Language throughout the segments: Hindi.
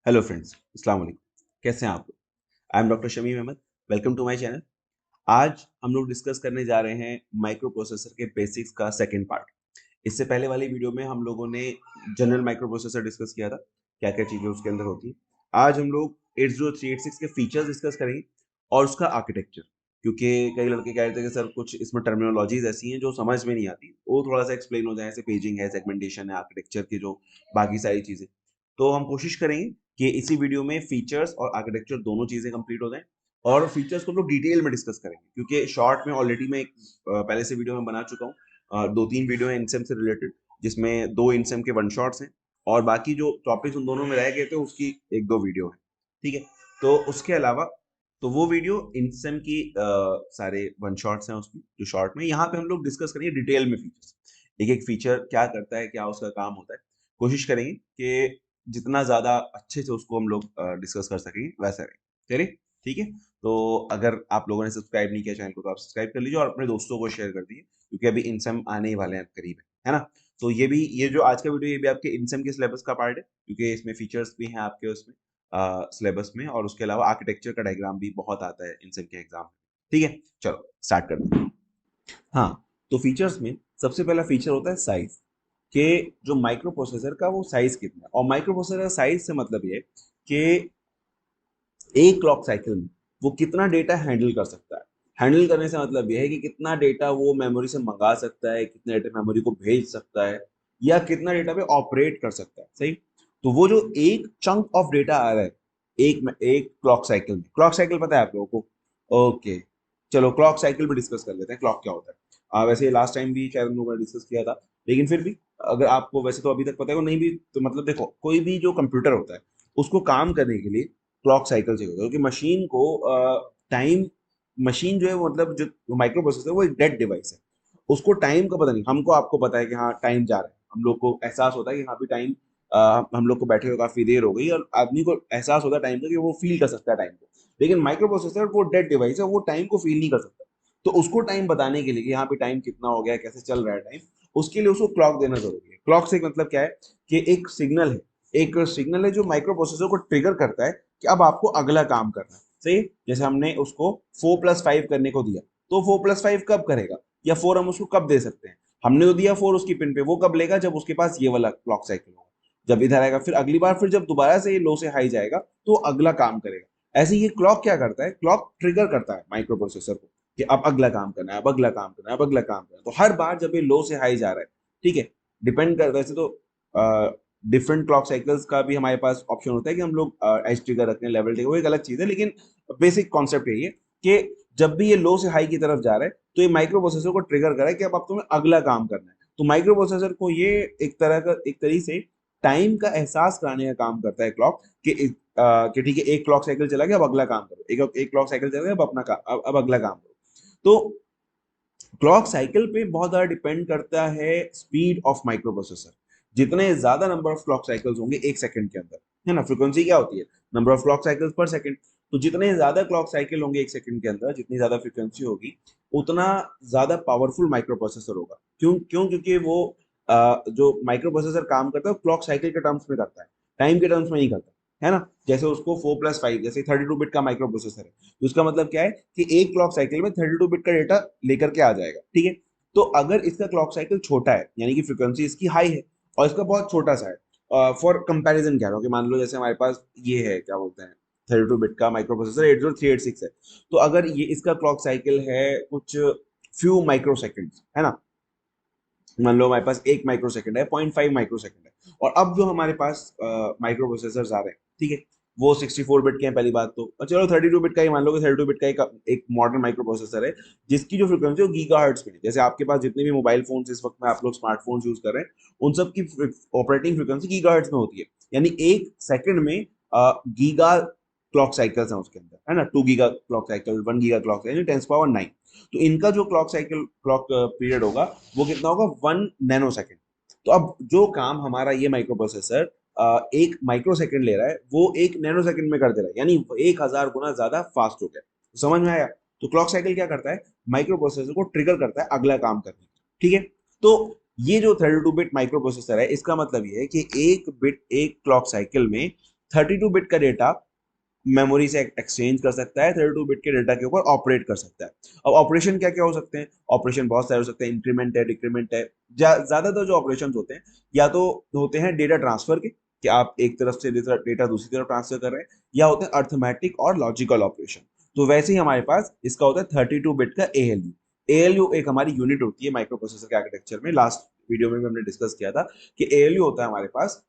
हेलो फ्रेंड्स, अस्सलाम वालेकुम। कैसे हैं आप लोग? I am doctor Shamim Ahmed. Welcome to my channel. आज हम लोग डिस्कस करने जा रहे हैं माइक्रो प्रोसेसर के बेसिक्स का सेकंड पार्ट। इससे पहले वाली वीडियो में हम लोगों ने जनरल माइक्रो प्रोसेसर डिस्कस किया था, क्या-क्या चीज़ें उसके अंदर होती हैं। आज हम लोग 80386 के फीचर्स डिस्कस करेंगे और उसका आर्किटेक्चर, क्योंकि कई लड़के कह रहे थे कि सर कुछ इसमें टर्मिनोलॉजीज़ ऐसी हैं जो समझ में नहीं आती, वो थोड़ा-सा एक्सप्लेन हो जाए, जैसे पेजिंग है, सेगमेंटेशन है, आर्किटेक्चर की जो बाकी सारी चीज़ें। तो हम कोशिश करेंगे कि इसी वीडियो में फीचर्स और आर्किटेक्चर दोनों चीज़ें कंप्लीट हो जाएँ और फीचर्स को हम लोग डिटेल में डिस्कस करेंगे, क्योंकि शॉर्ट में ऑलरेडी मैं एक पहले से वीडियो में बना चुका हूँ। 2-3 वीडियो हैं इनसेम से रिलेटेड, जिसमें 2 इनसेम के वन शॉट्स हैं और बाकी जो टॉपिक्स उन दोनों में रह गए थे उसकी 1-2 वीडियो है। ठीक है? तो उसके अलावा तो वो वीडियो इनसेम की सारे वन शॉट्स हैं उसमें, जो शॉर्ट में यहाँ पे हम लोग डिस्कस करेंगे डिटेल में फीचर्स। एक-एक फीचर क्या करता है, क्या उसका काम होता है। कोशिश करेंगे कि जितना ज़्यादा अच्छे से उसको हम लोग डिस्कस कर सकेंगे वैसा रहे। चलिए, ठीक है? तो अगर आप लोगों ने सब्सक्राइब नहीं किया चैनल को तो आप सब्सक्राइब कर लीजिए और अपने दोस्तों को शेयर कर दीजिए, क्योंकि अभी इनसेम आने ही वाले हैं करीब, है ना? तो ये जो आज का वीडियो ये भी आपके इनसेम के सिलेबस का पार्ट है, क्योंकि इसमें फीचर्स भी हैं आपके उसमें सिलेबस में और उसके अलावा आर्किटेक्चर का डायग्राम भी बहुत आता है इनसेम के एग्जाम में। ठीक है? चलो स्टार्ट करते हैं। हाँ, तो फीचर्स में सबसे पहला फीचर होता है साइज, कि जो माइक्रो प्रोसेसर का वो साइज कितना है। और माइक्रो प्रोसेसर का साइज से मतलब ये है कि एक क्लॉक साइकिल में वो कितना डेटा हैंडल कर सकता है। हैंडल करने से मतलब ये है कि कितना डेटा वो मेमोरी से मंगा सकता है, कितना डेटा मेमोरी को भेज सकता है, या कितना डेटा पे ऑपरेट कर सकता है। सही? तो वो जो एक चंक ऑफ डेटा आ रहा है एक क्लॉक साइकिल में, क्लॉक साइकिल पता है आप लोगों को? ओके, चलो क्लॉक साइकिल भी डिस्कस कर लेते हैं, क्लॉक क्या होता है। वैसे लास्ट टाइम भी शायद हम लोगों ने डिस्कस किया था, लेकिन फिर भी अगर आपको वैसे तो अभी तक पता है, नहीं भी तो मतलब देखो, कोई भी जो कंप्यूटर होता है उसको काम करने के लिए क्लॉक साइकिल चाहिए होता है, क्योंकि मशीन को टाइम, मशीन जो है मतलब जो माइक्रो प्रोसेसर वो एक डेड डिवाइस है। उसको टाइम का पता नहीं, हमको आपको पता है कि हाँ टाइम जा रहा है, हम लोग को एहसास होता है कि हाँ भी टाइम, हम लोग को बैठे हुए काफी देर हो गई और आदमी को एहसास होता है टाइम का, कि वो फील कर सकता है टाइम को। लेकिन माइक्रो प्रोसेसर वो डेड डिवाइस है, वो टाइम को फील नहीं कर सकता। तो उसको टाइम बताने के लिए कि यहाँ पे टाइम कितना हो गया है, कैसे चल रहा है टाइम, उसके लिए उसको क्लॉक देना जरूरी है। क्लॉक से मतलब क्या है कि एक सिग्नल है जो माइक्रो प्रोसेसर को ट्रिगर करता है कि अब आपको अगला काम करना है। सही? जैसे हमने उसको 4+5 करने को दिया, तो 4+5 कब करेगा, या 4 हम उसको कब दे सकते हैं? हमने तो दिया 4 उसकी पिन पे, वो कब लेगा, जब उसके पास ये वाला क्लॉक साइकिल होगा। जब इधर आएगा फिर अगली बार, फिर जब दोबारा से ये लो से हाई जाएगा तो अगला काम करेगा। ऐसे ये क्लॉक क्या करता है, क्लॉक ट्रिगर करता है माइक्रो प्रोसेसर को कि अब अगला काम करना है, अब अगला काम करना है, अब अगला काम करना है। तो हर बार जब ये लो से हाई जा रहा है, ठीक है, डिपेंड कर, वैसे तो डिफरेंट क्लॉक साइकिल्स का भी हमारे पास ऑप्शन होता है कि हम लोग एज ट्रिगर रखते हैं, लेवल ट्रिगर, वो एक अलग चीज है, लेकिन बेसिक कॉन्सेप्ट यही है कि जब भी ये लो से हाई की तरफ जा रहा है तो ये माइक्रो प्रोसेसर को ट्रिगर कर रहा है कि अब तुम्हें अगला काम करना है। तो माइक्रो प्रोसेसर को ये एक तरीके से टाइम का एहसास कराने का काम करता है क्लॉक, कि ठीक है एक क्लॉक साइकिल चला गया, अब अगला काम करो, एक क्लॉक साइकिल चला गया, अब अब अगला काम करो। तो क्लॉक साइकिल पे बहुत ज्यादा डिपेंड करता है स्पीड ऑफ माइक्रो प्रोसेसर। जितने ज्यादा नंबर ऑफ क्लॉक साइकिल्स होंगे एक सेकंड के अंदर, है ना, फ्रीक्वेंसी क्या होती है, नंबर ऑफ क्लॉक साइकिल्स पर सेकंड। तो जितने ज्यादा क्लॉक साइकिल होंगे एक सेकंड के अंदर, जितनी ज्यादा फ्रीक्वेंसी होगी, उतना ज्यादा पावरफुल माइक्रो प्रोसेसर होगा। क्यों क्यों क्योंकि वो जो माइक्रो प्रोसेसर काम करता है क्लॉक साइकिल के टर्म्स में करता है, टाइम के टर्म्स में नहीं करता, है ना। जैसे उसको 4+5, जैसे 32 बिट का माइक्रो प्रोसेसर है, तो उसका मतलब क्या है कि एक क्लॉक साइकिल में 32 बिट का डेटा लेकर के आ जाएगा। ठीक है? तो अगर इसका क्लॉक साइकिल छोटा है, यानी कि फ्रीक्वेंसी इसकी हाई है और इसका बहुत छोटा सा है, फॉर कंपैरिजन कह रहा हूँ कि मान लो जैसे हमारे पास ये है, क्या बोलते हैं, 32 बिट का माइक्रो प्रोसेसर 80386 है, तो अगर ये इसका क्लॉक साइकिल है कुछ फ्यू माइक्रो सेकेंड, है ना, मान लो हमारे पास 1 माइक्रो सेकंड है, 0.5 माइक्रो सेकंड है, और अब जो हमारे पास माइक्रो प्रोसेसर आ रहे हैं, ठीक है, वो 64 बिट के हैं पहली बात तो, और चलो 32 बिट का ही मान लो कि 32 बिट का एक मॉडर्न माइक्रो प्रोसेसर है, जिसकी जो फ्रीक्वेंसी है वो गीगाहर्ट्ज में है। जैसे आपके पास जितने भी मोबाइल फोन इस वक्त में आप लोग स्मार्टफोन यूज कर रहे हैं, उन सब की ऑपरेटिंग फ्रीक्वेंसी गीगाहर्ट्ज में होती है, यानी एक सेकंड में गीगा क्लॉक साइकिल्स हैं उसके अंदर, है ना, 2 giga clock cycle, 1 giga clock cycle, 10 power 9। तो इनका जो क्लॉक पीरियड होगा वो कितना होगा, 1 नैनो सेकेंड। तो अब जो काम हमारा ये माइक्रो प्रोसेसर 1 माइक्रो सेकेंड ले रहा है, वो 1 नैनो सेकेंड में कर दे रहा है, यानी 1000 गुना ज्यादा फास्ट हो गया। तो समझ में आया? तो क्लॉक साइकिल क्या करता है, माइक्रो प्रोसेसर को ट्रिगर करता है अगला काम करने के लिए। ठीक है? तो ये जो 32 बिट माइक्रो प्रोसेसर है, इसका मतलब ये है कि एक क्लॉक साइकिल में 32 बिट का डेटा मेमोरी से एक्सचेंज कर सकता है, 32 बिट के डेटा के ऊपर ऑपरेट कर सकता है। अब ऑपरेशन क्या क्या हो सकते हैं? ऑपरेशन बहुत सारे हो सकते हैं, इंक्रीमेंट है, डिक्रीमेंट है। ज्यादातर जो ऑपरेशन होते हैं या तो होते हैं डेटा ट्रांसफर के, कि आप एक तरफ से डेटा दूसरी तरफ ट्रांसफर कर रहे हैं, या होते हैं अर्थमेटिक और लॉजिकल ऑपरेशन। तो वैसे ही हमारे पास इसका होता है 32 बिट का एएलयू। एएलयू एक हमारी यूनिट होती है माइक्रो प्रोसेसर के आर्किटेक्चर में। लास्ट वीडियो में भी हमने डिस्कस किया था कि एएलयू होता है हमारे पास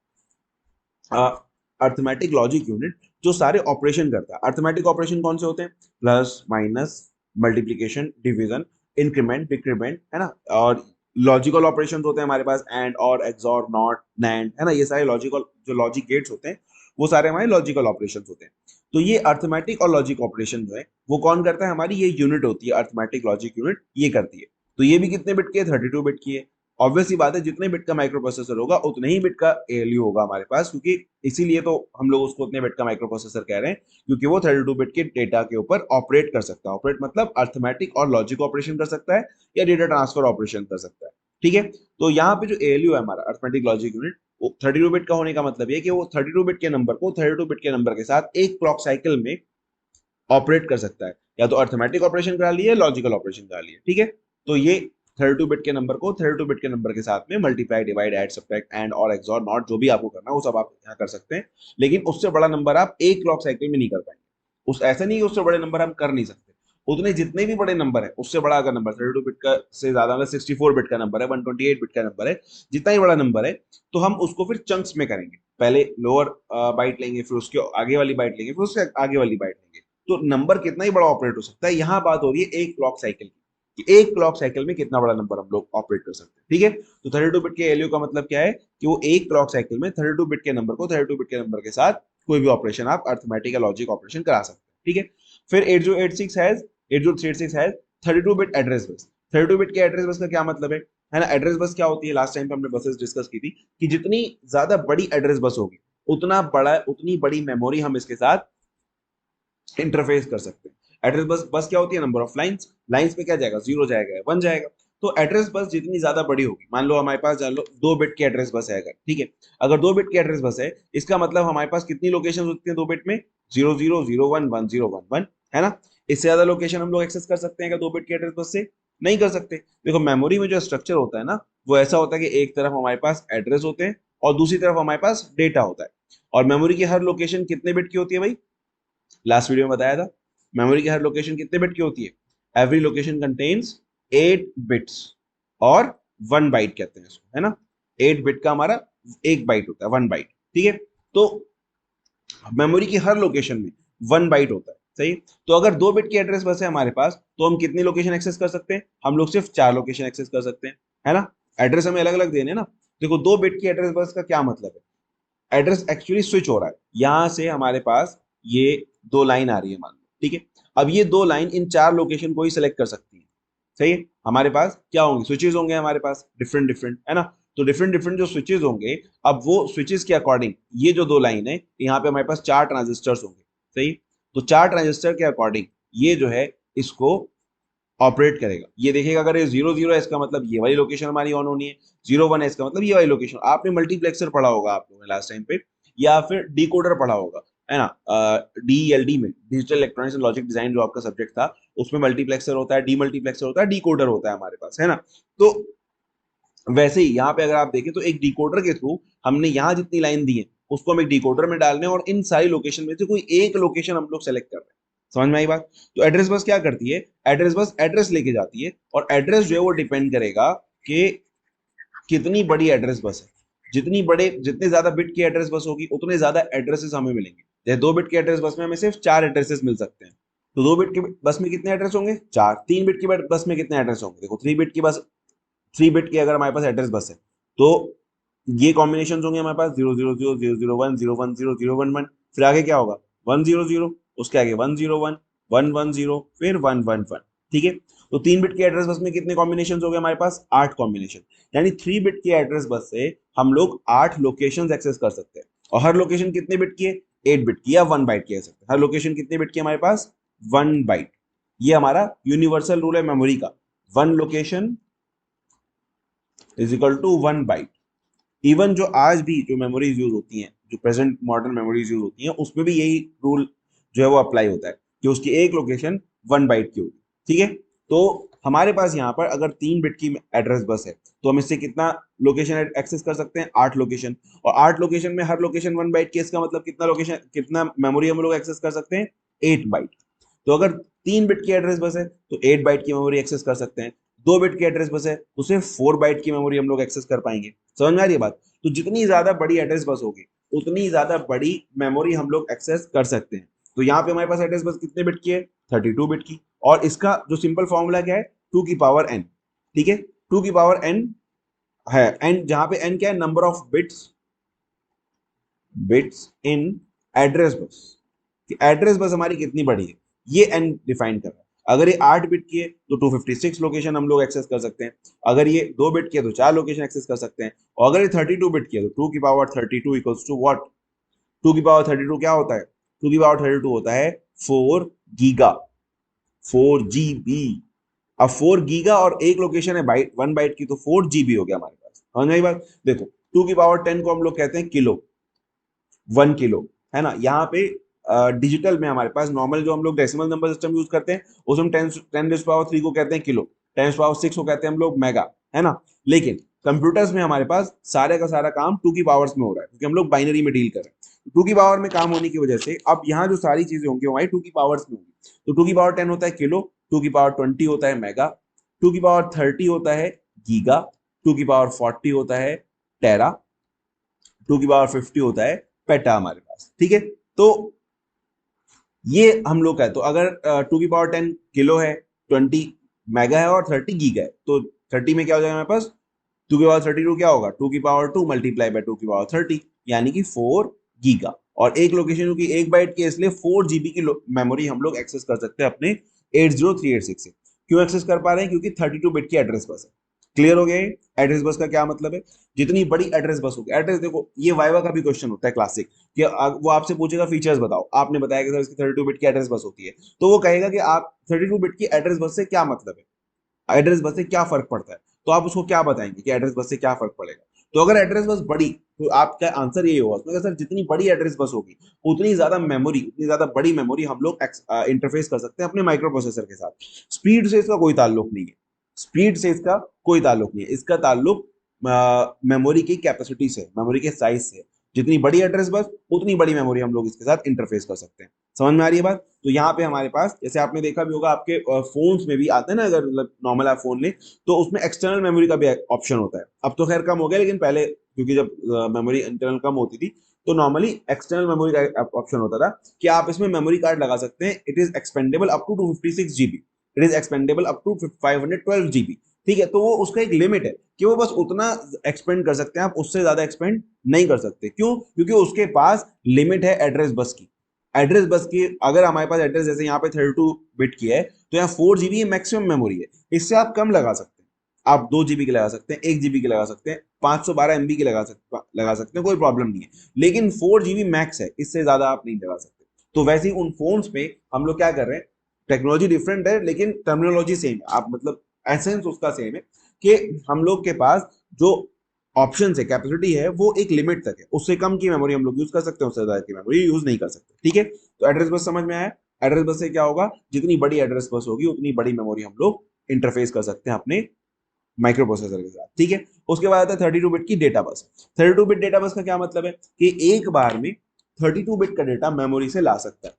अर्थमेटिक लॉजिक यूनिट, जो सारे ऑपरेशन करता है। अर्थमेटिक ऑपरेशन कौन से होते हैं? Plus, minus, multiplication, division, increment, decrement, है ना। और लॉजिकल ऑपरेशन होते हैं हमारे पास एंड, और, एक्सॉर, नॉट, नैंड, है ना। ये सारे लॉजिकल जो लॉजिक गेट्स होते हैं वो सारे हमारे लॉजिकल ऑपरेशन होते हैं। तो ये अर्थमेटिक और लॉजिक ऑपरेशन जो है वो कौन करता है? हमारी ये यूनिट होती है अर्थमेटिक लॉजिक यूनिट, ये करती है। तो ये भी कितने बिट की है? 32 बिट की है। ऑब्वियसली बात है, जितने बिट का माइक्रो प्रोसेसर होगा उतने ही बिट का एएलयू होगा हमारे पास, क्योंकि इसीलिए तो हम लोग उसको उतने बिट का माइक्रो प्रोसेसर कह रहे हैं, क्योंकि वो 32 बिट के डेटा के ऊपर ऑपरेट कर सकता है। ऑपरेट मतलब अर्थमेटिक और लॉजिक ऑपरेशन कर सकता है, या डेटा ट्रांसफर ऑपरेशन कर सकता है। ठीक है। तो यहाँ पे जो एएलयू है हमारा अर्थमेटिक लॉजिक यूनिट, वो 32 बिट का होने का मतलब ये कि वो 32 बिट के नंबर को 32 बिट के नंबर के साथ एक क्लॉक साइकिल में ऑपरेट कर सकता है। या तो अर्थमेटिक ऑपरेशन करा लिए, लॉजिकल ऑपरेशन करा लिए। ठीक है। तो ये 32 बिट के नंबर को 32 बिट के नंबर के साथ में multiply, divide, add, subtract, and, और, एक्सॉर, नॉट, जो भी आपको करना है वो सब आप यहाँ कर सकते हैं। लेकिन उससे बड़ा नंबर आप एक क्लॉक साइकिल में नहीं कर पाएंगे। उस ऐसा नहीं है उससे बड़े नंबर हम कर नहीं सकते। उतने जितने भी बड़े नंबर है, उससे बड़ा अगर नंबर 32 बिट का से ज्यादा, अगर 64 बिट का नंबर है, 128 बिट का नंबर है, जितना ही बड़ा नंबर है, तो हम उसको फिर चंक्स में करेंगे। पहले लोअर बाइट लेंगे, फिर उसके आगे वाली बाइट लेंगे, फिर उसके आगे वाली बाइट लेंगे। तो नंबर कितना ही बड़ा ऑपरेट हो सकता है। यहाँ बात हो रही है एक क्लॉक साइकिल की, कि एक क्लॉक साइकिल में कितना बड़ा नंबर हम लोग ऑपरेट कर सकते हैं। ठीक है। तो 32 बिट के एलयू का मतलब क्या है? कि वो एक क्लॉक साइकिल में 32 बिट के नंबर को 32 बिट के नंबर के साथ कोई भी ऑपरेशन आप अर्थमेटिक या लॉजिक ऑपरेशन करा सकते हैं। ठीक है। फिर 8036 has 32 bit address bus. 32 bit के एड्रेस बस का क्या मतलब है ना। एड्रेस बस क्या होती है? लास्ट टाइम पे हमने बसेस डिस्कस की थी कि जितनी ज्यादा बड़ी एड्रेस बस होगी, उतनी बड़ी मेमोरी हम इसके साथ इंटरफेस कर सकते हैं। एड्रेस बस क्या होती है? Number of lines. लाइंस पे क्या जाएगा? जीरो जाएगा, वन जाएगा। तो एड्रेस बस जितनी ज्यादा बड़ी होगी, मान लो हमारे पास, जान लो 2 बिट की एड्रेस बस है अगर, ठीक है। अगर 2 बिट की एड्रेस बस है, इसका मतलब हमारे पास कितनी लोकेशन होती है 2 बिट में? 00011011, है ना। इससे ज्यादा लोकेशन हम लोग एक्सेस कर सकते हैं क्या 2 बिट की एड्रेस बस से? नहीं कर सकते। देखो, मेमोरी में जो स्ट्रक्चर होता है ना, वो ऐसा होता है कि एक तरफ हमारे पास एड्रेस होते हैं और दूसरी तरफ हमारे पास डेटा होता है। और मेमोरी की हर लोकेशन कितने बिट की होती है भाई? लास्ट वीडियो में बताया था, मेमोरी की हर लोकेशन कितने बिट की होती है? एवरी लोकेशन कंटेन्स 8 बिट्स और 1 बाइट कहते हैं इसको, है ना। 8 बिट का हमारा एक बाइट होता है, 1 बाइट। ठीक है। तो मेमोरी की हर लोकेशन में 1 बाइट होता है, सही। तो अगर 2 बिट की एड्रेस बस है हमारे पास, तो हम कितनी लोकेशन एक्सेस कर सकते हैं? हम लोग सिर्फ 4 लोकेशन एक्सेस कर सकते हैं, है ना। एड्रेस हमें अलग अलग देने ना। देखो, 2 बिट की एड्रेस बस का क्या मतलब है? एड्रेस एक्चुअली स्विच हो रहा है। यहां से हमारे पास ये 2 लाइन आ रही है, मान लो, ठीक है। अब ये 2 लाइन इन 4 लोकेशन को ही सिलेक्ट कर सकती है, सही है। हमारे पास क्या होंगे? स्विचेस होंगे हमारे पास, डिफरेंट डिफरेंट, है ना। तो डिफरेंट डिफरेंट जो स्विचेस होंगे, अब वो स्विचेस के अकॉर्डिंग ये जो 2 लाइन है, यहाँ पे हमारे पास 4 ट्रांजिस्टर्स होंगे, सही। तो 4 ट्रांजिस्टर के अकॉर्डिंग ये जो है इसको ऑपरेट करेगा। ये देखेगा, अगर ये 00 है इसका मतलब ये वाली लोकेशन हमारी ऑन होनी है, 01 है इसका मतलब ये वाली लोकेशन। आपने मल्टीप्लेक्सर पढ़ा होगा आप लोगों ने लास्ट टाइम पे, या फिर डिकोडर पढ़ा होगा, है ना। डीएलडी में, digital electronics and logic design, जो आपका सब्जेक्ट था, उसमें मल्टीप्लेक्सर होता है, डीमल्टीप्लेक्सर होता है, डिकोडर होता है हमारे पास, है ना। तो वैसे ही यहाँ पे अगर आप देखें तो एक डिकोडर के थ्रू हमने यहाँ जितनी लाइन दी है उसको हम एक डिकोडर में डाल रहे हैं, और इन सारी लोकेशन में से कोई एक लोकेशन हम लोग सेलेक्ट कर रहे हैं। समझ में आई बात? तो एड्रेस बस क्या करती है? एड्रेस बस एड्रेस लेके जाती है, और एड्रेस जो है वो डिपेंड करेगा कि कितनी बड़ी एड्रेस बस है। जितने ज्यादा बिट की एड्रेस बस होगी, उतने ज्यादा एड्रेसेस हमें मिलेंगे। जैसे 2 बिट की एड्रेस बस में हमें सिर्फ 4 एड्रेसेस मिल सकते हैं। तो 2 बिट की बस में कितने एड्रेस होंगे? 4। 3 बिट की बस में कितने एड्रेस होंगे? देखो, 3 बिट की अगर हमारे पास एड्रेस बस है, तो ये कॉम्बिनेशन होंगे हमारे पास 000 001 001 010 फिर आगे क्या होगा? 100, उसके आगे 101 110, फिर 111। ठीक है। तो 3 बिट की एड्रेस बस में कितने कॉम्बिनेशन हो गए हमारे पास? 8 कॉम्बिनेशन। यानी 3 बिट की एड्रेस बस से हम लोग 8 लोकेशन एक्सेस कर सकते हैं। और हर लोकेशन कितने बिट की है? 8 बिट की या 1 बाइट की कह सकते हैं। हर लोकेशन कितने बिट की हमारे पास? 1 बाइट। ये हमारा यूनिवर्सल रूल है मेमोरी का, 1 location is equal to 1 byte. Even जो आज भी जो मेमोरीज यूज होती हैं, जो प्रेजेंट मॉडर्न मेमोरीज यूज होती हैं, उसमें भी यही रूल जो है वो अप्लाई होता है कि उसकी एक लोकेशन 1 बाइट की होगी। ठीक है, तो हमारे पास यहाँ पर अगर 3 बिट की एड्रेस बस है तो हम इससे कितना लोकेशन एक्सेस कर सकते हैं, 8 लोकेशन। और 8 लोकेशन में हर लोकेशन 1 बाइट की, इसका मतलब कितना लोकेशन, कितना मेमोरी हम लोग एक्सेस कर सकते हैं, 8 बाइट। तो अगर 3 बिट की एड्रेस बस है तो 8 बाइट की मेमोरी एक्सेस कर सकते हैं। 2 बिट की एड्रेस बस है तो सिर्फ 4 बाइट की मेमोरी हम लोग एक्सेस कर पाएंगे। समझ में आ रही है बात? तो जितनी ज्यादा बड़ी एड्रेस बस होगी उतनी ज्यादा बड़ी मेमोरी हम लोग एक्सेस कर सकते हैं। तो यहाँ पे हमारे पास एड्रेस बस कितने बिट की है, 32 बिट की। और इसका जो सिंपल फॉर्मूला क्या है, 2 की पावर n। ठीक है, 2 की पावर n है, एन जहां पे n क्या है, number of bits, bits in address bus. Address bus हमारी कितनी बड़ी है ये n डिफाइन कर रहा है। अगर ये 8 बिट की है तो 256 लोकेशन हम लोग एक्सेस कर सकते हैं। अगर ये 2 बिट की है तो 4 लोकेशन एक्सेस कर सकते हैं। और अगर ये 32 बिट की है तो 2 की पावर 32 इक्वल्स टू व्हाट, 2 की पावर 32 क्या होता है, 2 की पावर 32 होता है 4 गीगा, 4 GB। अब 4 गीगा और एक लोकेशन है बाइट 1 बाइट की, तो 4 GB हो गया हमारे पास। समझ में आई बात? देखो 2 की पावर 10 को हम लोग कहते हैं किलो, 1 किलो, है ना। यहाँ पे डिजिटल में हमारे पास नॉर्मल जो हम लोग डेसिमल नंबर सिस्टम यूज करते हैं उसमें 10 10 को कहते हैं किलो, 10 6 को कहते हैं हम लोग मेगा, है ना। लेकिन कंप्यूटर्स में हमारे पास सारे का सारा काम 2 की पावर्स में हो रहा है क्योंकि हम लोग बाइनरी में डील कर रहे हैं। 2 की पावर में काम होने की वजह से अब यहाँ जो सारी चीजें होंगी हमारी 2 की पावर्स में होंगी। तो 2 की पावर 10 होता है किलो, 2 की पावर 20 होता है मेगा, 2 की पावर 30 होता है गीगा, 2 की पावर 40 होता है टेरा, 2 की पावर 50 होता है पेटा हमारे पास। ठीक है, तो ये हम लोग का है। तो अगर 2 की पावर 10 किलो है, 20 मेगा है और 30 गीगा है, तो 30 में क्या हो जाएगा हमारे पास, 2 की पावर 32 क्या होगा, 2 की पावर 2 मल्टीप्लाई बाय 2 की पावर 30, यानी कि 4 गीगा। और एक लोकेशन की 1 बाइट की, इसलिए 4 GB की मेमोरी हम लोग एक्सेस कर सकते हैं अपने 80386 से। क्यों एक्सेस कर पा रहे हैं, क्योंकि 32 बिट की एड्रेस बस है। क्लियर हो गया? एड्रेस बस का क्या मतलब है, जितनी बड़ी एड्रेस बस होगी, एड्रेस देखो ये वाइवा का भी क्वेश्चन होता है क्लासिक, कि वो आपसे पूछेगा फीचर्स बताओ, आपने बताया कि सर इसकी 32 बिट की एड्रेस बस होती है, तो वो कहेगा कि आप 32 बिट की एड्रेस बस से क्या मतलब है, एड्रेस बस से क्या फर्क पड़ता है। तो आप उसको क्या बताएंगे कि एड्रेस बस से क्या फर्क पड़ेगा। तो अगर एड्रेस बस बड़ी, तो आपका आंसर यही होगा उसमें, सर जितनी बड़ी एड्रेस बस होगी उतनी ज्यादा मेमोरी, उतनी ज्यादा बड़ी मेमोरी हम लोग इंटरफेस कर सकते हैं अपने माइक्रो प्रोसेसर के साथ। स्पीड से इसका कोई ताल्लुक नहीं है, स्पीड से इसका कोई ताल्लुक नहीं है, इसका ताल्लुक मेमोरी की कैपेसिटी से, मेमोरी के साइज से। जितनी बड़ी एड्रेस बस उतनी बड़ी मेमोरी हम लोग इसके साथ इंटरफेस कर सकते हैं। समझ में आ रही है बात? तो यहाँ पे हमारे पास, जैसे आपने देखा भी होगा आपके फोन्स में भी आते हैं ना, अगर मतलब नॉर्मल आप फोन लें तो उसमें एक्सटर्नल मेमोरी का भी ऑप्शन होता है। अब तो खैर कम हो गया, लेकिन पहले क्योंकि जब मेमोरी इंटरनल कम होती थी तो नॉर्मली एक्सटर्नल मेमोरी का ऑप्शन होता था कि आप इसमें मेमोरी कार्ड लगा सकते हैं। It is expandable up to 256 GB, it is expandable up to 512 GB। ठीक है, तो वो उसका एक लिमिट है कि वो बस उतना एक्सपेंड कर सकते हैं, आप उससे ज्यादा एक्सपेंड नहीं कर सकते। क्यों? क्योंकि उसके पास लिमिट है एड्रेस बस की। एड्रेस बस की अगर हमारे पास एड्रेस जैसे यहाँ पे 32 बिट की है तो यहाँ 4 GB मैक्सिमम मेमोरी है, इससे आप कम लगा सकते हैं। आप 2 GB की लगा सकते हैं, 1 GB की लगा सकते हैं, 512 MB की लगा सकते हैं, कोई प्रॉब्लम नहीं है। लेकिन 4 GB मैक्स है, इससे ज्यादा आप नहीं लगा सकते। तो वैसे ही उन फोन्स पे हम लोग क्या कर रहे हैं, टेक्नोलॉजी डिफरेंट है लेकिन टर्मिनोलॉजी सेम है। आप मतलब एसेंस उसका सेम है कि हम लोग के पास जो ऑप्शन है, कैपेसिटी है, वो एक लिमिट तक है, उससे कम की मेमोरी हम लोग यूज कर सकते हैं, उससे ज्यादा की मेमोरी यूज नहीं कर सकते। ठीक है, तो एड्रेस बस समझ में आया? एड्रेस बस से क्या होगा, जितनी बड़ी एड्रेस बस होगी उतनी बड़ी मेमोरी हम लोग इंटरफेस कर सकते हैं अपने माइक्रो प्रोसेसर के साथ। ठीक है, उसके बाद आता है 32 बिट की data bus. 32 bit data bus का क्या मतलब है कि एक बार में 32 बिट का डेटा मेमोरी से ला सकता है।